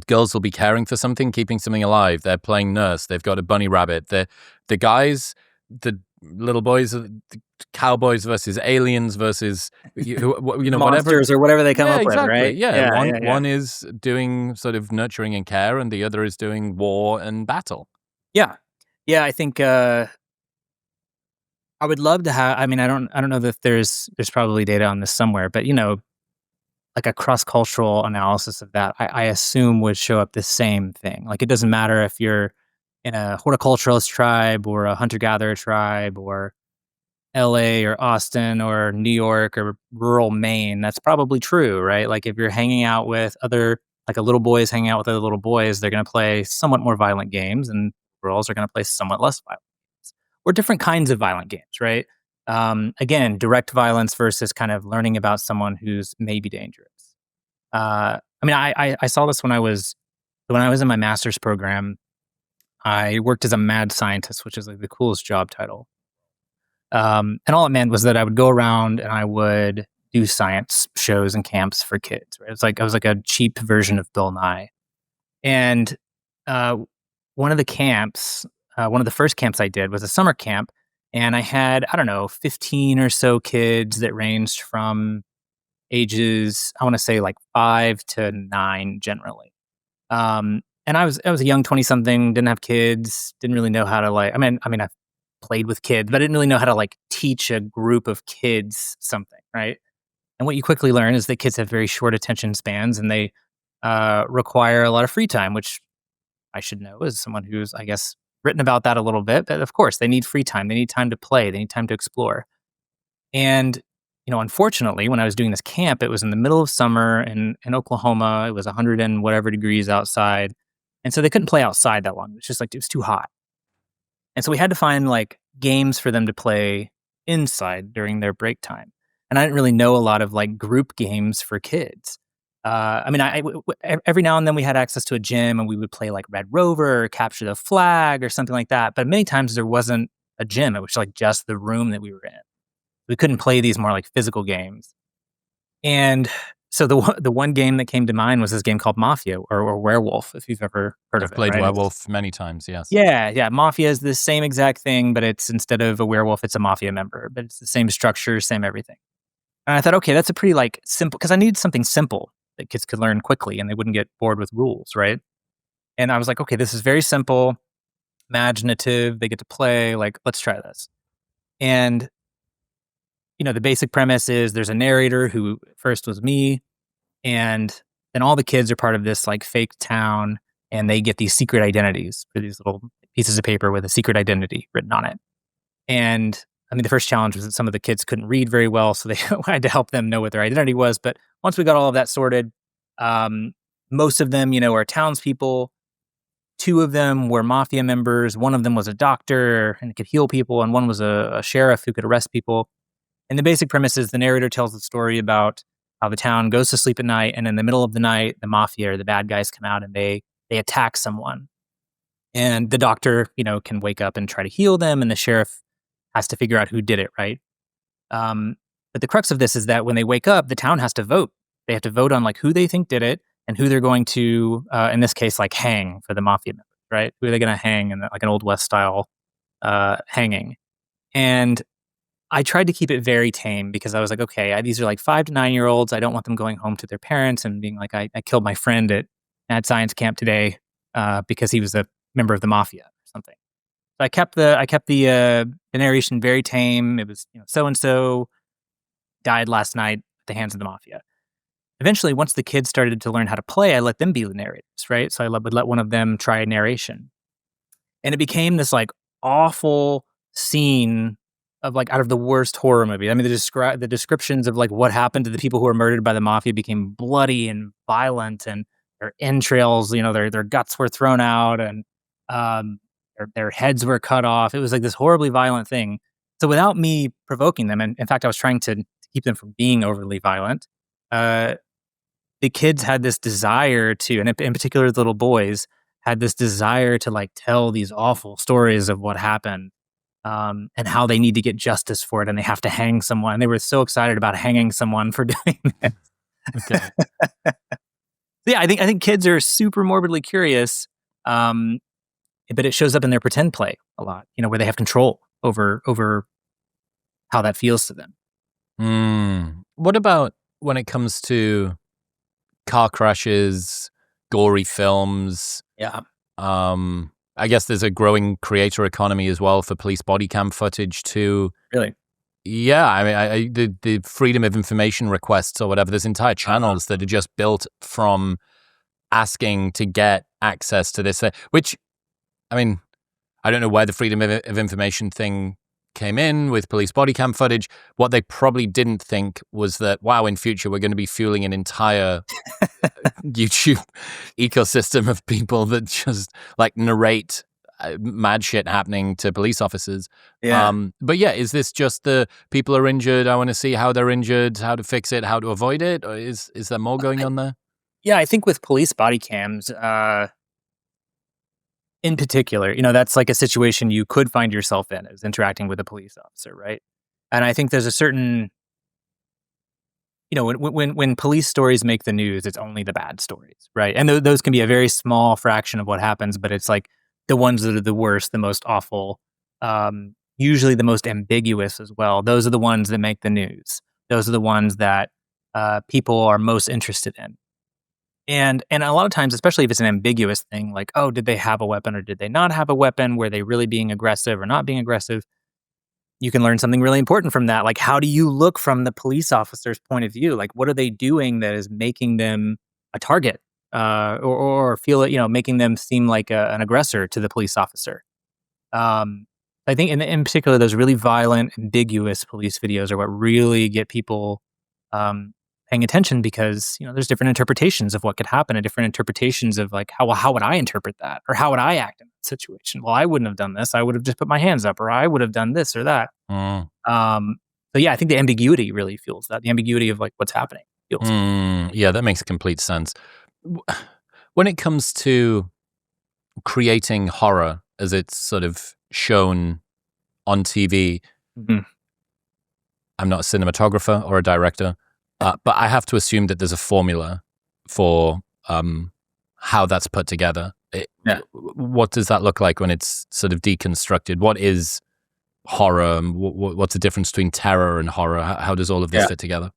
Girls will be caring for something, keeping something alive. They're playing nurse. They've got a bunny rabbit. The guys, the little boys, the cowboys versus aliens versus whatever monsters or whatever they come yeah, up with, exactly. right? Yeah, one is doing sort of nurturing and care, and the other is doing war and battle. Yeah. I think I would love to have. I mean, I don't know that there's probably data on this somewhere, but like a cross-cultural analysis of that, I assume would show up the same thing. Like, it doesn't matter if you're in a horticulturalist tribe or a hunter-gatherer tribe or LA or Austin or New York or rural Maine. That's probably true, right? Like, if you're hanging out with like a little boy is hanging out with other little boys, they're going to play somewhat more violent games, and girls are going to play somewhat less violent games or different kinds of violent games, right? Again, direct violence versus kind of learning about someone who's maybe dangerous. I mean, I saw this when I was in my master's program. I worked as a mad scientist, which is like the coolest job title. And all it meant was that I would go around and I would do science shows and camps for kids. Right? I was like a cheap version of Bill Nye. And one of the first camps I did was a summer camp, and I had, I don't know, 15 or so kids that ranged from ages, I want to say like 5 to 9 generally. And I was a young 20-something, didn't have kids, didn't really know how to I played with kids, but I didn't really know how to like teach a group of kids something, right? And what you quickly learn is that kids have very short attention spans, and they require a lot of free time, which I should know as someone who's, I guess, written about that a little bit. But of course, they need free time. They need time to play. They need time to explore. And unfortunately, when I was doing this camp, it was in the middle of summer in Oklahoma. It was 100 and whatever degrees outside, and so they couldn't play outside that long. It was just like it was too hot. And so we had to find like games for them to play inside during their break time. And I didn't really know a lot of like group games for kids. Every now and then we had access to a gym and we would play like Red Rover or Capture the Flag or something like that. But many times there wasn't a gym. It was like just the room that we were in. We couldn't play these more like physical games. And so the one game that came to mind was this game called Mafia or Werewolf, if you've ever heard of it. I've played right? Werewolf many times, yes. Yeah. Mafia is the same exact thing, but it's instead of a werewolf, it's a mafia member. But it's the same structure, same everything. And I thought, okay, that's a pretty like simple, because I needed something simple that kids could learn quickly and they wouldn't get bored with rules, right? And I was like, okay, this is very simple, imaginative. They get to play. Like, let's try this. And the basic premise is there's a narrator who first was me, and then all the kids are part of this like fake town, and they get these secret identities for these little pieces of paper with a secret identity written on it. And I mean, the first challenge was that some of the kids couldn't read very well, so they had to help them know what their identity was. But once we got all of that sorted, most of them, are townspeople. 2 of them were mafia members. One of them was a doctor and could heal people, and one was a sheriff who could arrest people. And the basic premise is the narrator tells the story about how the town goes to sleep at night, and in the middle of the night, the mafia or the bad guys come out and they attack someone. And the doctor, can wake up and try to heal them, and the sheriff has to figure out who did it, right? But the crux of this is that when they wake up, the town has to vote. They have to vote on like who they think did it and who they're going to, in this case, like hang for the mafia members, right? Who are they going to hang in like an Old West style hanging? And I tried to keep it very tame because I was like, okay, these are like 5 to 9-year-olds. I don't want them going home to their parents and being like, I killed my friend at science camp today because he was a member of the mafia or something. So I kept the narration very tame. It was so and so died last night at the hands of the mafia. Eventually, once the kids started to learn how to play, I let them be the narrators, right? So I would let one of them try a narration, and it became this like awful scene of like out of the worst horror movie. I mean, the descriptions of like what happened to the people who were murdered by the mafia became bloody and violent, and their entrails, their guts were thrown out, and their heads were cut off. It was like this horribly violent thing. So without me provoking them, and in fact, I was trying to keep them from being overly violent. the kids had this desire to, and in particular, the little boys had this desire to like tell these awful stories of what happened, and how they need to get justice for it, and they have to hang someone. They were so excited about hanging someone for doing it. Okay. Yeah, I think kids are super morbidly curious, um, but it shows up in their pretend play a lot. Where they have control over how that feels to them. What about when it comes to car crashes, gory films? Yeah, I guess there's a growing creator economy as well for police body cam footage too. really. Yeah, I mean, the freedom of information requests or whatever, there's entire channels that are just built from asking to get access to this, which, I mean, I don't know where the freedom of information thing came in with police body cam footage. What they probably didn't think was that, wow, in future, we're going to be fueling an entire YouTube ecosystem of people that just like narrate mad shit happening to police officers. Yeah. But yeah, is this just the people are injured? I want to see how they're injured, how to fix it, how to avoid it, or is there more going on there? Yeah, I think with police body cams, in particular, that's like a situation you could find yourself in, is interacting with a police officer, right? And I think there's a certain, when police stories make the news, it's only the bad stories, right? And those can be a very small fraction of what happens, but it's like the ones that are the worst, the most awful, usually the most ambiguous as well. Those are the ones that make the news. Those are the ones that people are most interested in. And a lot of times, especially if it's an ambiguous thing, like, oh, did they have a weapon or did they not have a weapon? Were they really being aggressive or not being aggressive? You can learn something really important from that. Like, how do you look from the police officer's point of view? Like, what are they doing that is making them a target, or feel it, making them seem like an aggressor to the police officer? I think in particular, those really violent, ambiguous police videos are what really get people um, paying attention, because there's different interpretations of what could happen, and different interpretations of like how would I interpret that, or how would I act in that situation? Well, I wouldn't have done this. I would have just put my hands up, or I would have done this or that. Mm. So yeah, I think the ambiguity really fuels that. The ambiguity of like what's happening fuels it. Yeah, that makes complete sense. When it comes to creating horror as it's sort of shown on TV, Mhm. I'm not a cinematographer or a director, but I have to assume that there's a formula for how that's put together. Yeah. What does that look like when it's sort of deconstructed? What is horror? What's the difference between terror and horror? How does all of this Yeah. fit together?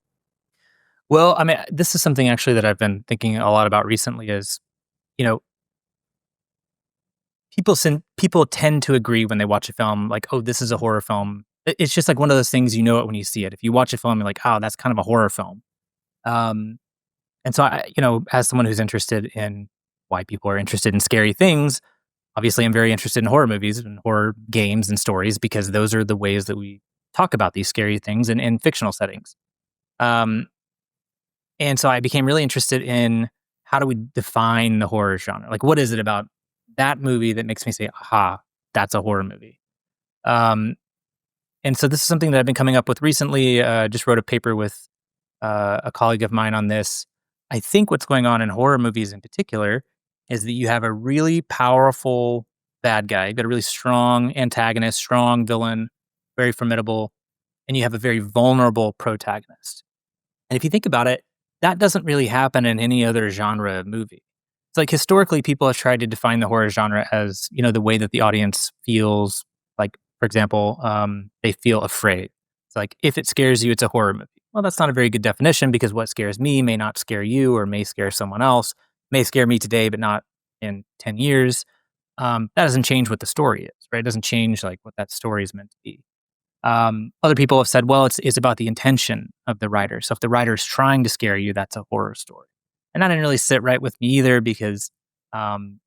Well, I mean, this is something actually that I've been thinking a lot about recently. Is you know people tend to agree when they watch a film, like, oh, this is a horror film. It's just like one of those things, it when you see it. If you watch a film, you're like, oh, that's kind of a horror film. Um, and so as someone who's interested in why people are interested in scary things, obviously I'm very interested in horror movies and horror games and stories, because those are the ways that we talk about these scary things in fictional settings. Um, and so I became really interested in, how do we define the horror genre? Like, what is it about that movie that makes me say, aha, that's a horror movie? Um, and so this is something that I've been coming up with recently. Just wrote a paper with a colleague of mine on this. I think what's going on in horror movies in particular is that you have a really powerful bad guy. You've got a really strong antagonist, strong villain, very formidable, and you have a very vulnerable protagonist. And if you think about it, that doesn't really happen in any other genre of movie. It's like historically, people have tried to define the horror genre as, the way that the audience feels. Like, for example, they feel afraid. It's like, if it scares you, it's a horror movie. Well, that's not a very good definition, because what scares me may not scare you, or may scare someone else, may scare me today, but not in 10 years. That doesn't change what the story is, right? It doesn't change like what that story is meant to be. Other people have said, well, it's about the intention of the writer. So if the writer is trying to scare you, that's a horror story. And that didn't really sit right with me either, because um,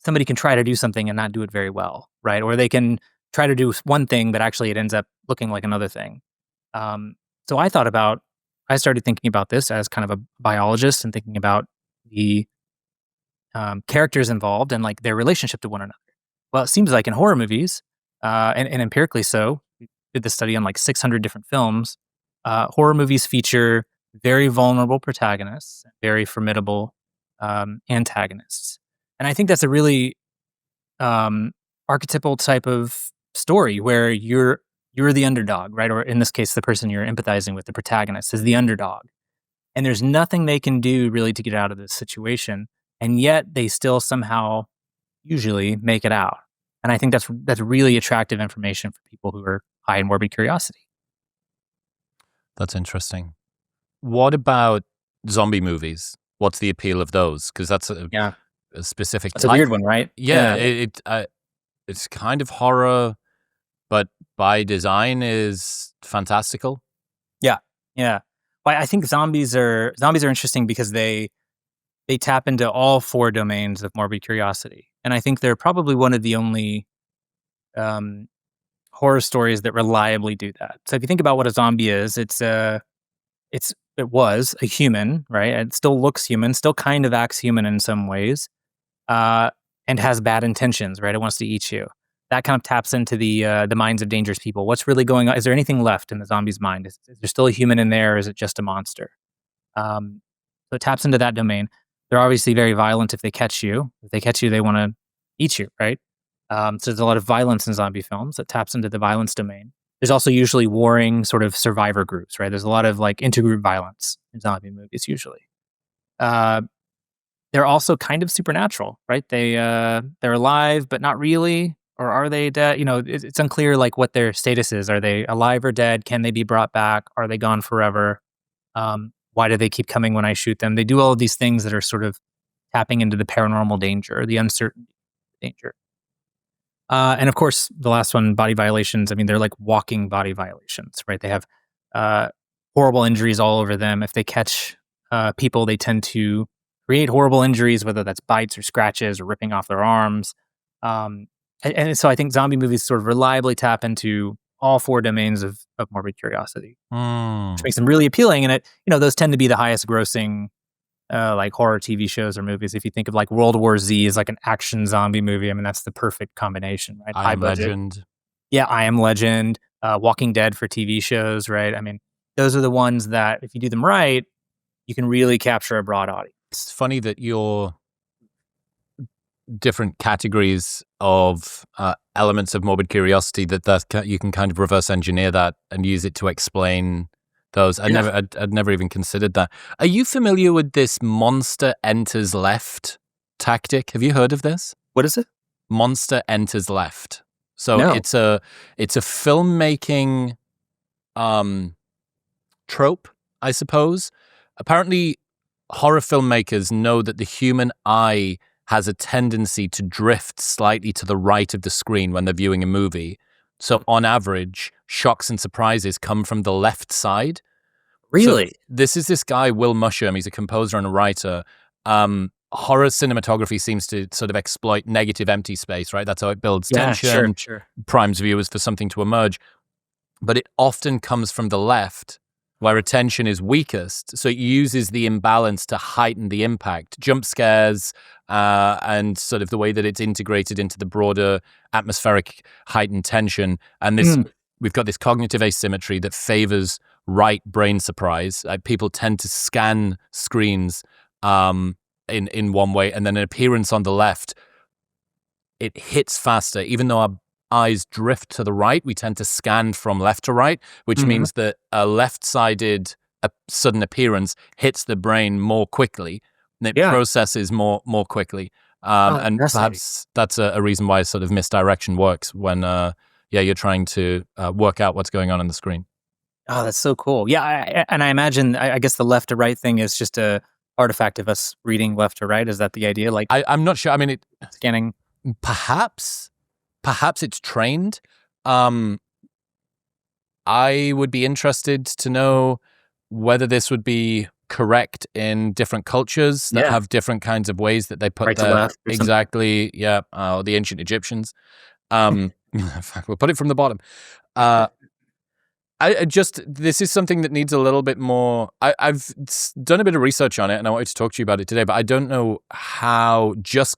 somebody can try to do something and not do it very well, right? Or they can try to do one thing, but actually it ends up looking like another thing. Um, so I started thinking about this as kind of a biologist, and thinking about the characters involved and like their relationship to one another. Well, it seems like in horror movies, and empirically so, we did this study on like 600 different films. Horror movies feature very vulnerable protagonists, very formidable antagonists. And I think that's a really archetypal type of story where you're the underdog, right? Or in this case, the person you're empathizing with, the protagonist, is the underdog, and there's nothing they can do really to get out of this situation, and yet they still somehow usually make it out. And I think that's really attractive information for people who are high in morbid curiosity. That's interesting. What about zombie movies? What's the appeal of those? Because that's a Yeah, specific it's a type. weird one, right? Yeah, it's kind of horror, but by design is fantastical. Yeah, yeah. Well, I think zombies are interesting because they tap into all four domains of morbid curiosity, and I think they're probably one of the only um, horror stories that reliably do that. So if you think about what a zombie is, it was a human, right? It still looks human, still kind of acts human in some ways, uh, and has bad intentions, right? It wants to eat you. That kind of taps into the minds of dangerous people. What's really going on? Is there anything left in the zombie's mind? Is there still a human in there, or is it just a monster? Um, so it taps into that domain. They're obviously very violent if they catch you. If they catch you, they want to eat you, right? So there's a lot of violence in zombie films that taps into the violence domain. There's also usually warring sort of survivor groups, right? There's a lot of like intergroup violence in zombie movies usually. Uh, they're also kind of supernatural, right? They're alive, but not really. Or are they dead? You know, it's unclear like what their status is. Are they alive or dead? Can they be brought back? Are they gone forever? Why do they keep coming when I shoot them? They do all of these things that are sort of tapping into the paranormal danger, the uncertain danger. And of course, the last one, body violations. I mean, they're like walking body violations, right? They have uh, horrible injuries all over them. If they catch people, they tend to create horrible injuries, whether that's bites or scratches or ripping off their arms. And so I think zombie movies sort of reliably tap into all four domains of morbid curiosity, which makes them really appealing. And those tend to be the highest grossing like horror TV shows or movies. If you think of like World War Z as like an action zombie movie, I mean that's the perfect combination, right? I High Am budget. Legend. Yeah, I Am Legend, Walking Dead for TV shows, right? I mean, those are the ones that if you do them right, you can really capture a broad audience. It's funny that your different categories of elements of morbid curiosity that you can kind of reverse engineer that and use it to explain those. I'd never even considered that. Are you familiar with this monster enters left tactic? Have you heard of this? What is it? Monster enters left. So No. it's a filmmaking trope, I suppose. Apparently, horror filmmakers know that the human eye has a tendency to drift slightly to the right of the screen when they're viewing a movie. So on average, shocks and surprises come from the left side. Really? So this guy, Will Musham. He's a composer and a writer. Horror cinematography seems to sort of exploit negative empty space, right? That's how it builds tension, Sure. primes viewers for something to emerge. But it often comes from the left, where attention is weakest. So it uses the imbalance to heighten the impact. Jump scares and sort of the way that it's integrated into the broader atmospheric heightened tension. And this we've got this cognitive asymmetry that favors right brain surprise. People tend to scan screens in one way, and then an appearance on the left, it hits faster. Even though our eyes drift to the right, we tend to scan from left to right, which means that a left-sided sudden appearance hits the brain more quickly, and it processes more quickly. And perhaps that's a reason why sort of misdirection works when you're trying to work out what's going on the screen. Oh, that's so cool. Yeah, and I imagine, I guess the left to right thing is just a artifact of us reading left to right. Is that the idea? Like I'm not sure. I mean, scanning. Perhaps it's trained. I would be interested to know whether this would be correct in different cultures that have different kinds of ways that they put right to left. Exactly. Yeah. The ancient Egyptians. We'll put it from the bottom. This is something that needs a little bit more. I've done a bit of research on it, and I wanted to talk to you about it today, but I don't know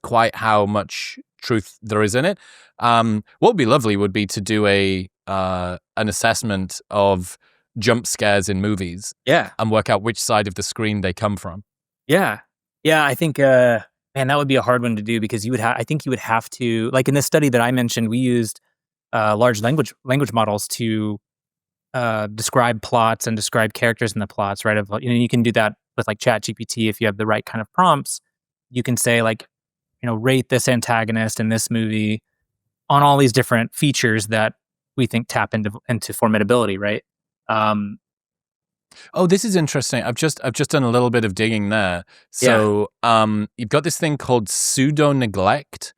quite how much truth there is in it. What would be lovely would be to do an assessment of jump scares in movies Yeah. and work out which side of the screen they come from. Yeah. Yeah, I think, man, that would be a hard one to do because I think you would have to, like in this study that I mentioned, we used large language models to describe plots and describe characters in the plots, right? You can do that with like Chat GPT if you have the right kind of prompts. You can say like, rate this antagonist in this movie on all these different features that we think tap into formidability, right? Um, Oh, this is interesting. I've just done a little bit of digging there. yeah. So, you've got this thing called pseudo neglect,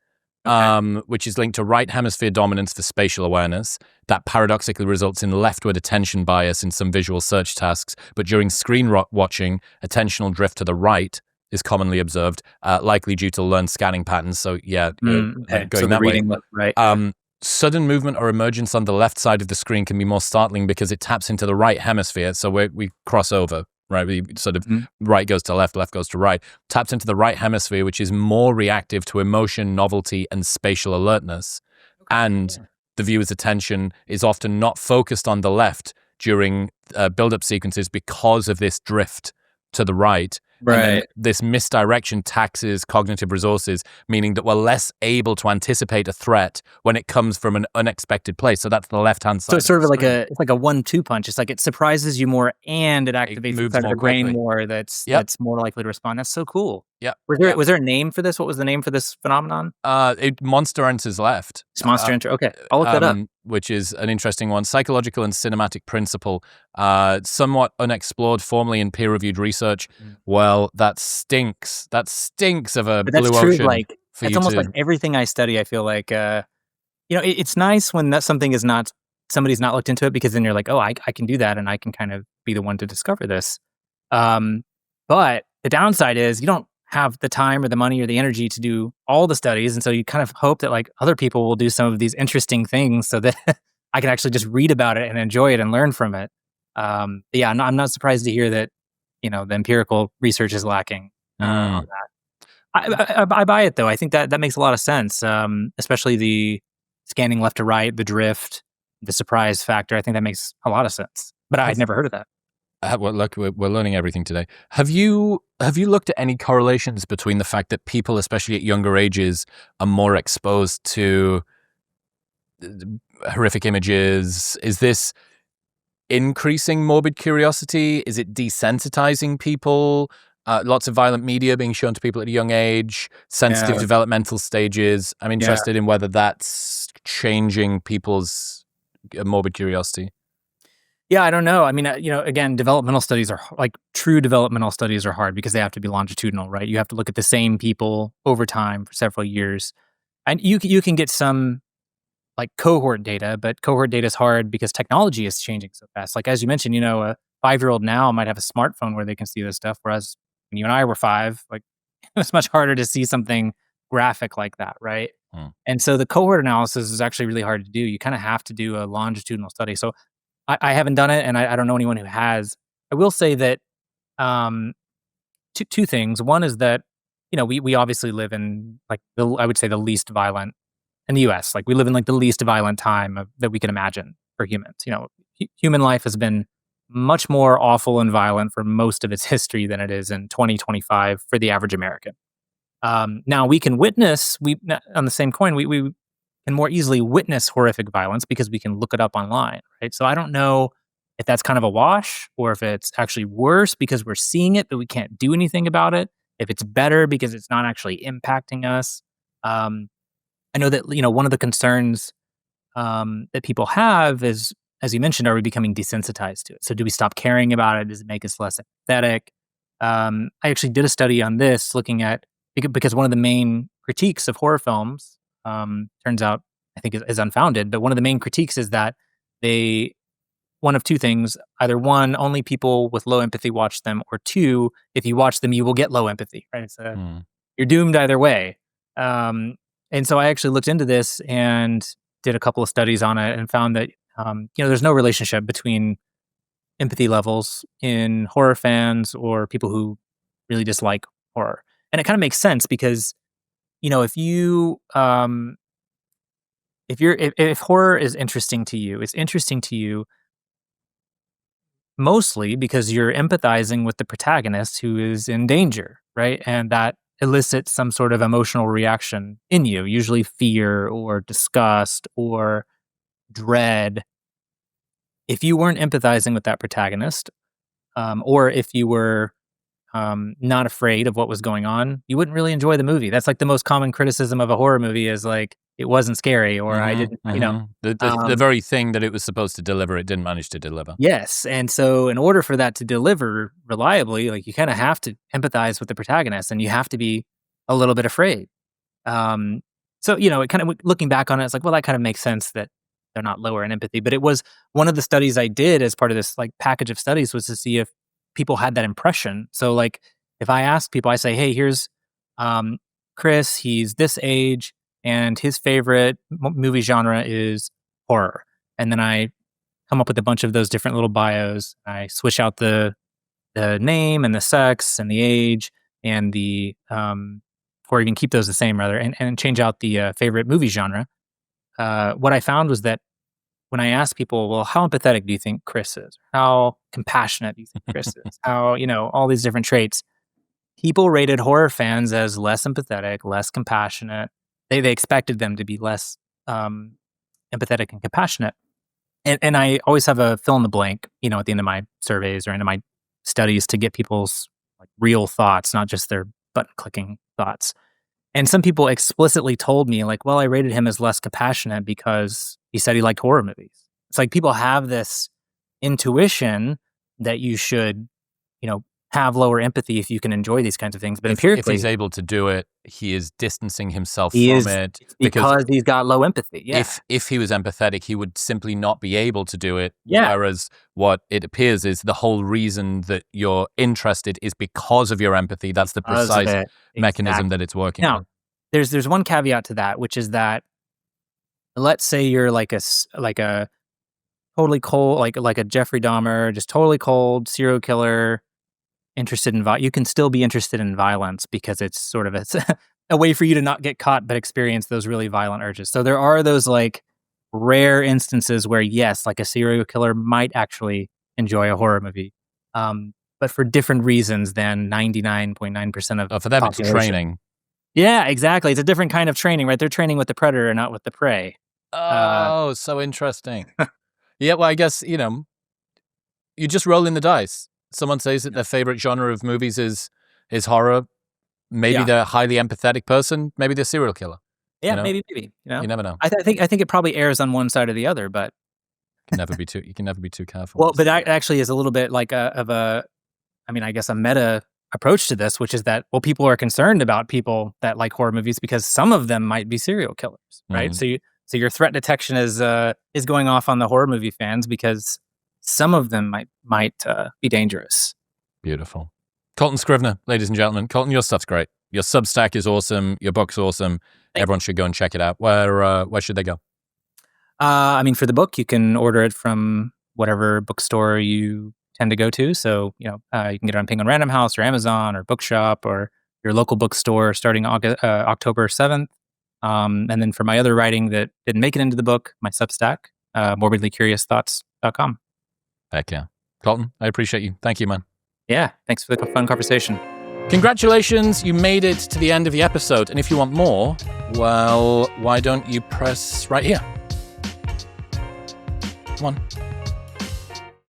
Okay. which is linked to right hemisphere dominance for spatial awareness. That paradoxically results in leftward attention bias in some visual search tasks, but during screen watching, attentional drift to the right is commonly observed, likely due to learned scanning patterns. So, yeah, Okay. So going the that way. reading left, right? Yeah. Sudden movement or emergence on the left side of the screen can be more startling because it taps into the right hemisphere. So we cross over, right? We sort of Mhm. right goes to left, left goes to right. Taps into the right hemisphere, which is more reactive to emotion, novelty, and spatial alertness. Okay. And Yeah. the viewer's attention is often not focused on the left during build-up sequences because of this drift to the right. And then Right. this misdirection taxes cognitive resources, meaning that we're less able to anticipate a threat when it comes from an unexpected place. So that's the left-hand side So of it's sort the of like screen. it's like a 1-2 punch. It's like it surprises you more and it It activates the moves side of more the brain quickly. more that's Yep, more likely to respond. That's so cool. yep, Was there yep. was there a name for this? What was the name for this phenomenon? Monster enters left. It's monster enter. Okay, I'll look that up. Which is an interesting one. Psychological and cinematic principle, somewhat unexplored formally in peer-reviewed research. Mm. Well, that stinks. That stinks of a But that's blue true. ocean Like for it's you almost like to. everything I study. I feel like it's nice when that something is not somebody's not looked into it because then you're like, oh, I can do that and I can kind of be the one to discover this. Um, but the downside is you don't have the time or the money or the energy to do all the studies, and so you kind of hope that like other people will do some of these interesting things so that I can actually just read about it and enjoy it and learn from it. Yeah, I'm not surprised to hear that the empirical research is lacking on Mm. that. I buy it though. I think that makes a lot of sense, especially the scanning left to right, the drift, the surprise factor. I think that makes a lot of sense. But I had Have never heard of that. well, look, we're learning everything today. Have you looked at any correlations between the fact that people, especially at younger ages, are more exposed to uh, horrific images? Is this increasing morbid curiosity? Is it desensitizing people? Lots of violent media being shown to people at a young age, sensitive Yeah, developmental stages. I'm yeah, interested in whether that's changing people's morbid curiosity. yeah. I don't know. I mean, again, developmental studies are like true developmental studies are hard because they have to be longitudinal, right? You have to look at the same people over time for several years, and you can get some like cohort data, but cohort data is hard because technology is changing so fast. Like as you mentioned, a 5-year-old now might have a smartphone where they can see this stuff, whereas when you and I were 5, like it was much harder to see something graphic like that, right? Hmm. And so the cohort analysis is actually really hard to do. You kind of have to do a longitudinal study. So I haven't done it, and I don't know anyone who has. I will say that um, two things. One is that we obviously live in like I would say the least violent in the US. Like we live in like the least violent time that we can imagine for humans. Human life has been much more awful and violent for most of its history than it is in 2025 for the average American. Now we can witness on the same coin we can more easily witness horrific violence because we can look it up online, right? So I don't know if that's kind of a wash or if it's actually worse because we're seeing it but we can't do anything about it. If it's better because it's not actually impacting us. Um, I know that one of the concerns that people have is, as you mentioned, are we becoming desensitized to it? So do we stop caring about it? Does it make us less empathetic? I actually did a study on this, looking at because one of the main critiques of horror films turns out I think is unfounded. But one of the main critiques is that they one of two things: either one, only people with low empathy watch them, or two, if you watch them, you will get low empathy. Right? Hmm. You're doomed either way. Um, and so I actually looked into this and did a couple of studies on it and found that there's no relationship between empathy levels in horror fans or people who really dislike horror. And it kind of makes sense because if you if horror is interesting to you, it's interesting to you mostly because you're empathizing with the protagonist who is in danger, right? And that elicits some sort of emotional reaction in you, usually fear or disgust or dread. If you weren't empathizing with that protagonist, or if you were not afraid of what was going on, you wouldn't really enjoy the movie. That's like the most common criticism of a horror movie is like it wasn't scary or I Mm-hmm, didn't, mm-hmm. The Um, very thing that it was supposed to deliver, it didn't manage to deliver. yes, and so in order for that to deliver reliably, like you kind of have to empathize with the protagonist, and you have to be a little bit afraid. Um, so it kind of looking back on it, it's like, well, that kind of makes sense that they're not lower in empathy. But it was one of the studies I did as part of this like package of studies was to see if people had that impression. So like if I ask people, I say, hey, here's um, Chris. He's this age, and his favorite movie genre is horror. And then I come up with a bunch of those different little bios. I switch out the name and the sex and the age and or even keep those the same rather, and change out the favorite movie genre. What I found was that when I asked people, well, how empathetic do you think Chris is? How compassionate do you think Chris is? How, all these different traits. People rated horror fans as less empathetic, less compassionate. They expected them to be less um, empathetic and compassionate. And I always have a fill in the blank, at the end of my surveys or end of my studies to get people's like real thoughts, not just their button clicking thoughts. And some people explicitly told me, like, well, I rated him as less compassionate because he said he liked horror movies. It's like people have this intuition that you should, have lower empathy if you can enjoy these kinds of things. But If empirically, he's able to do it, he is distancing himself he from is it because he's got low empathy. Yeah. if he was empathetic, he would simply not be able to do it. Yeah. Whereas what it appears is the whole reason that you're interested is because of your empathy. That's the precise mechanism that it's working Now, on. there's one caveat to that, which is that let's say you're like like a totally cold, like a Jeffrey Dahmer, just totally cold serial killer, interested in you can still be interested in violence because it's sort of a way for you to not get caught but experience those really violent urges. So there are those like rare instances where yes, like a serial killer might actually enjoy a horror movie, but for different reasons than 99.9% of For them, it's population. training. Yeah, exactly. It's a different kind of training, right? They're training with the predator, not with the prey. Oh, so interesting. Yeah, well, I guess, you just roll in the dice. Someone says that their favorite genre of movies is horror. Maybe they're a highly empathetic person. Maybe they're a serial killer. Yeah, maybe. You never know. I think it probably errs on one side or the other, but You can never be too careful. well, but that actually is a little bit like I guess a meta approach to this, which is that people are concerned about people that like horror movies because some of them might be serial killers, right? Mhm. So your threat detection is going off on the horror movie fans because some of them might be dangerous. Beautiful. Coltan Scrivner, ladies and gentlemen. Colton, your stuff's great. Your Substack is awesome. Your book's awesome. Everyone should go and check it out. Where should they go? For the book, you can order it from whatever bookstore you tend to go to. So, you can get it on Penguin Random House or Amazon or Bookshop or your local bookstore starting October 7th. And then for my other writing that didn't make it into the book, my Substack, morbidlycuriousthoughts.com. Heck yeah. Colton, I appreciate you. Thank you, man. Yeah, thanks for the fun conversation. Congratulations, you made it to the end of the episode. And if you want more, well, why don't you press right here? Come on.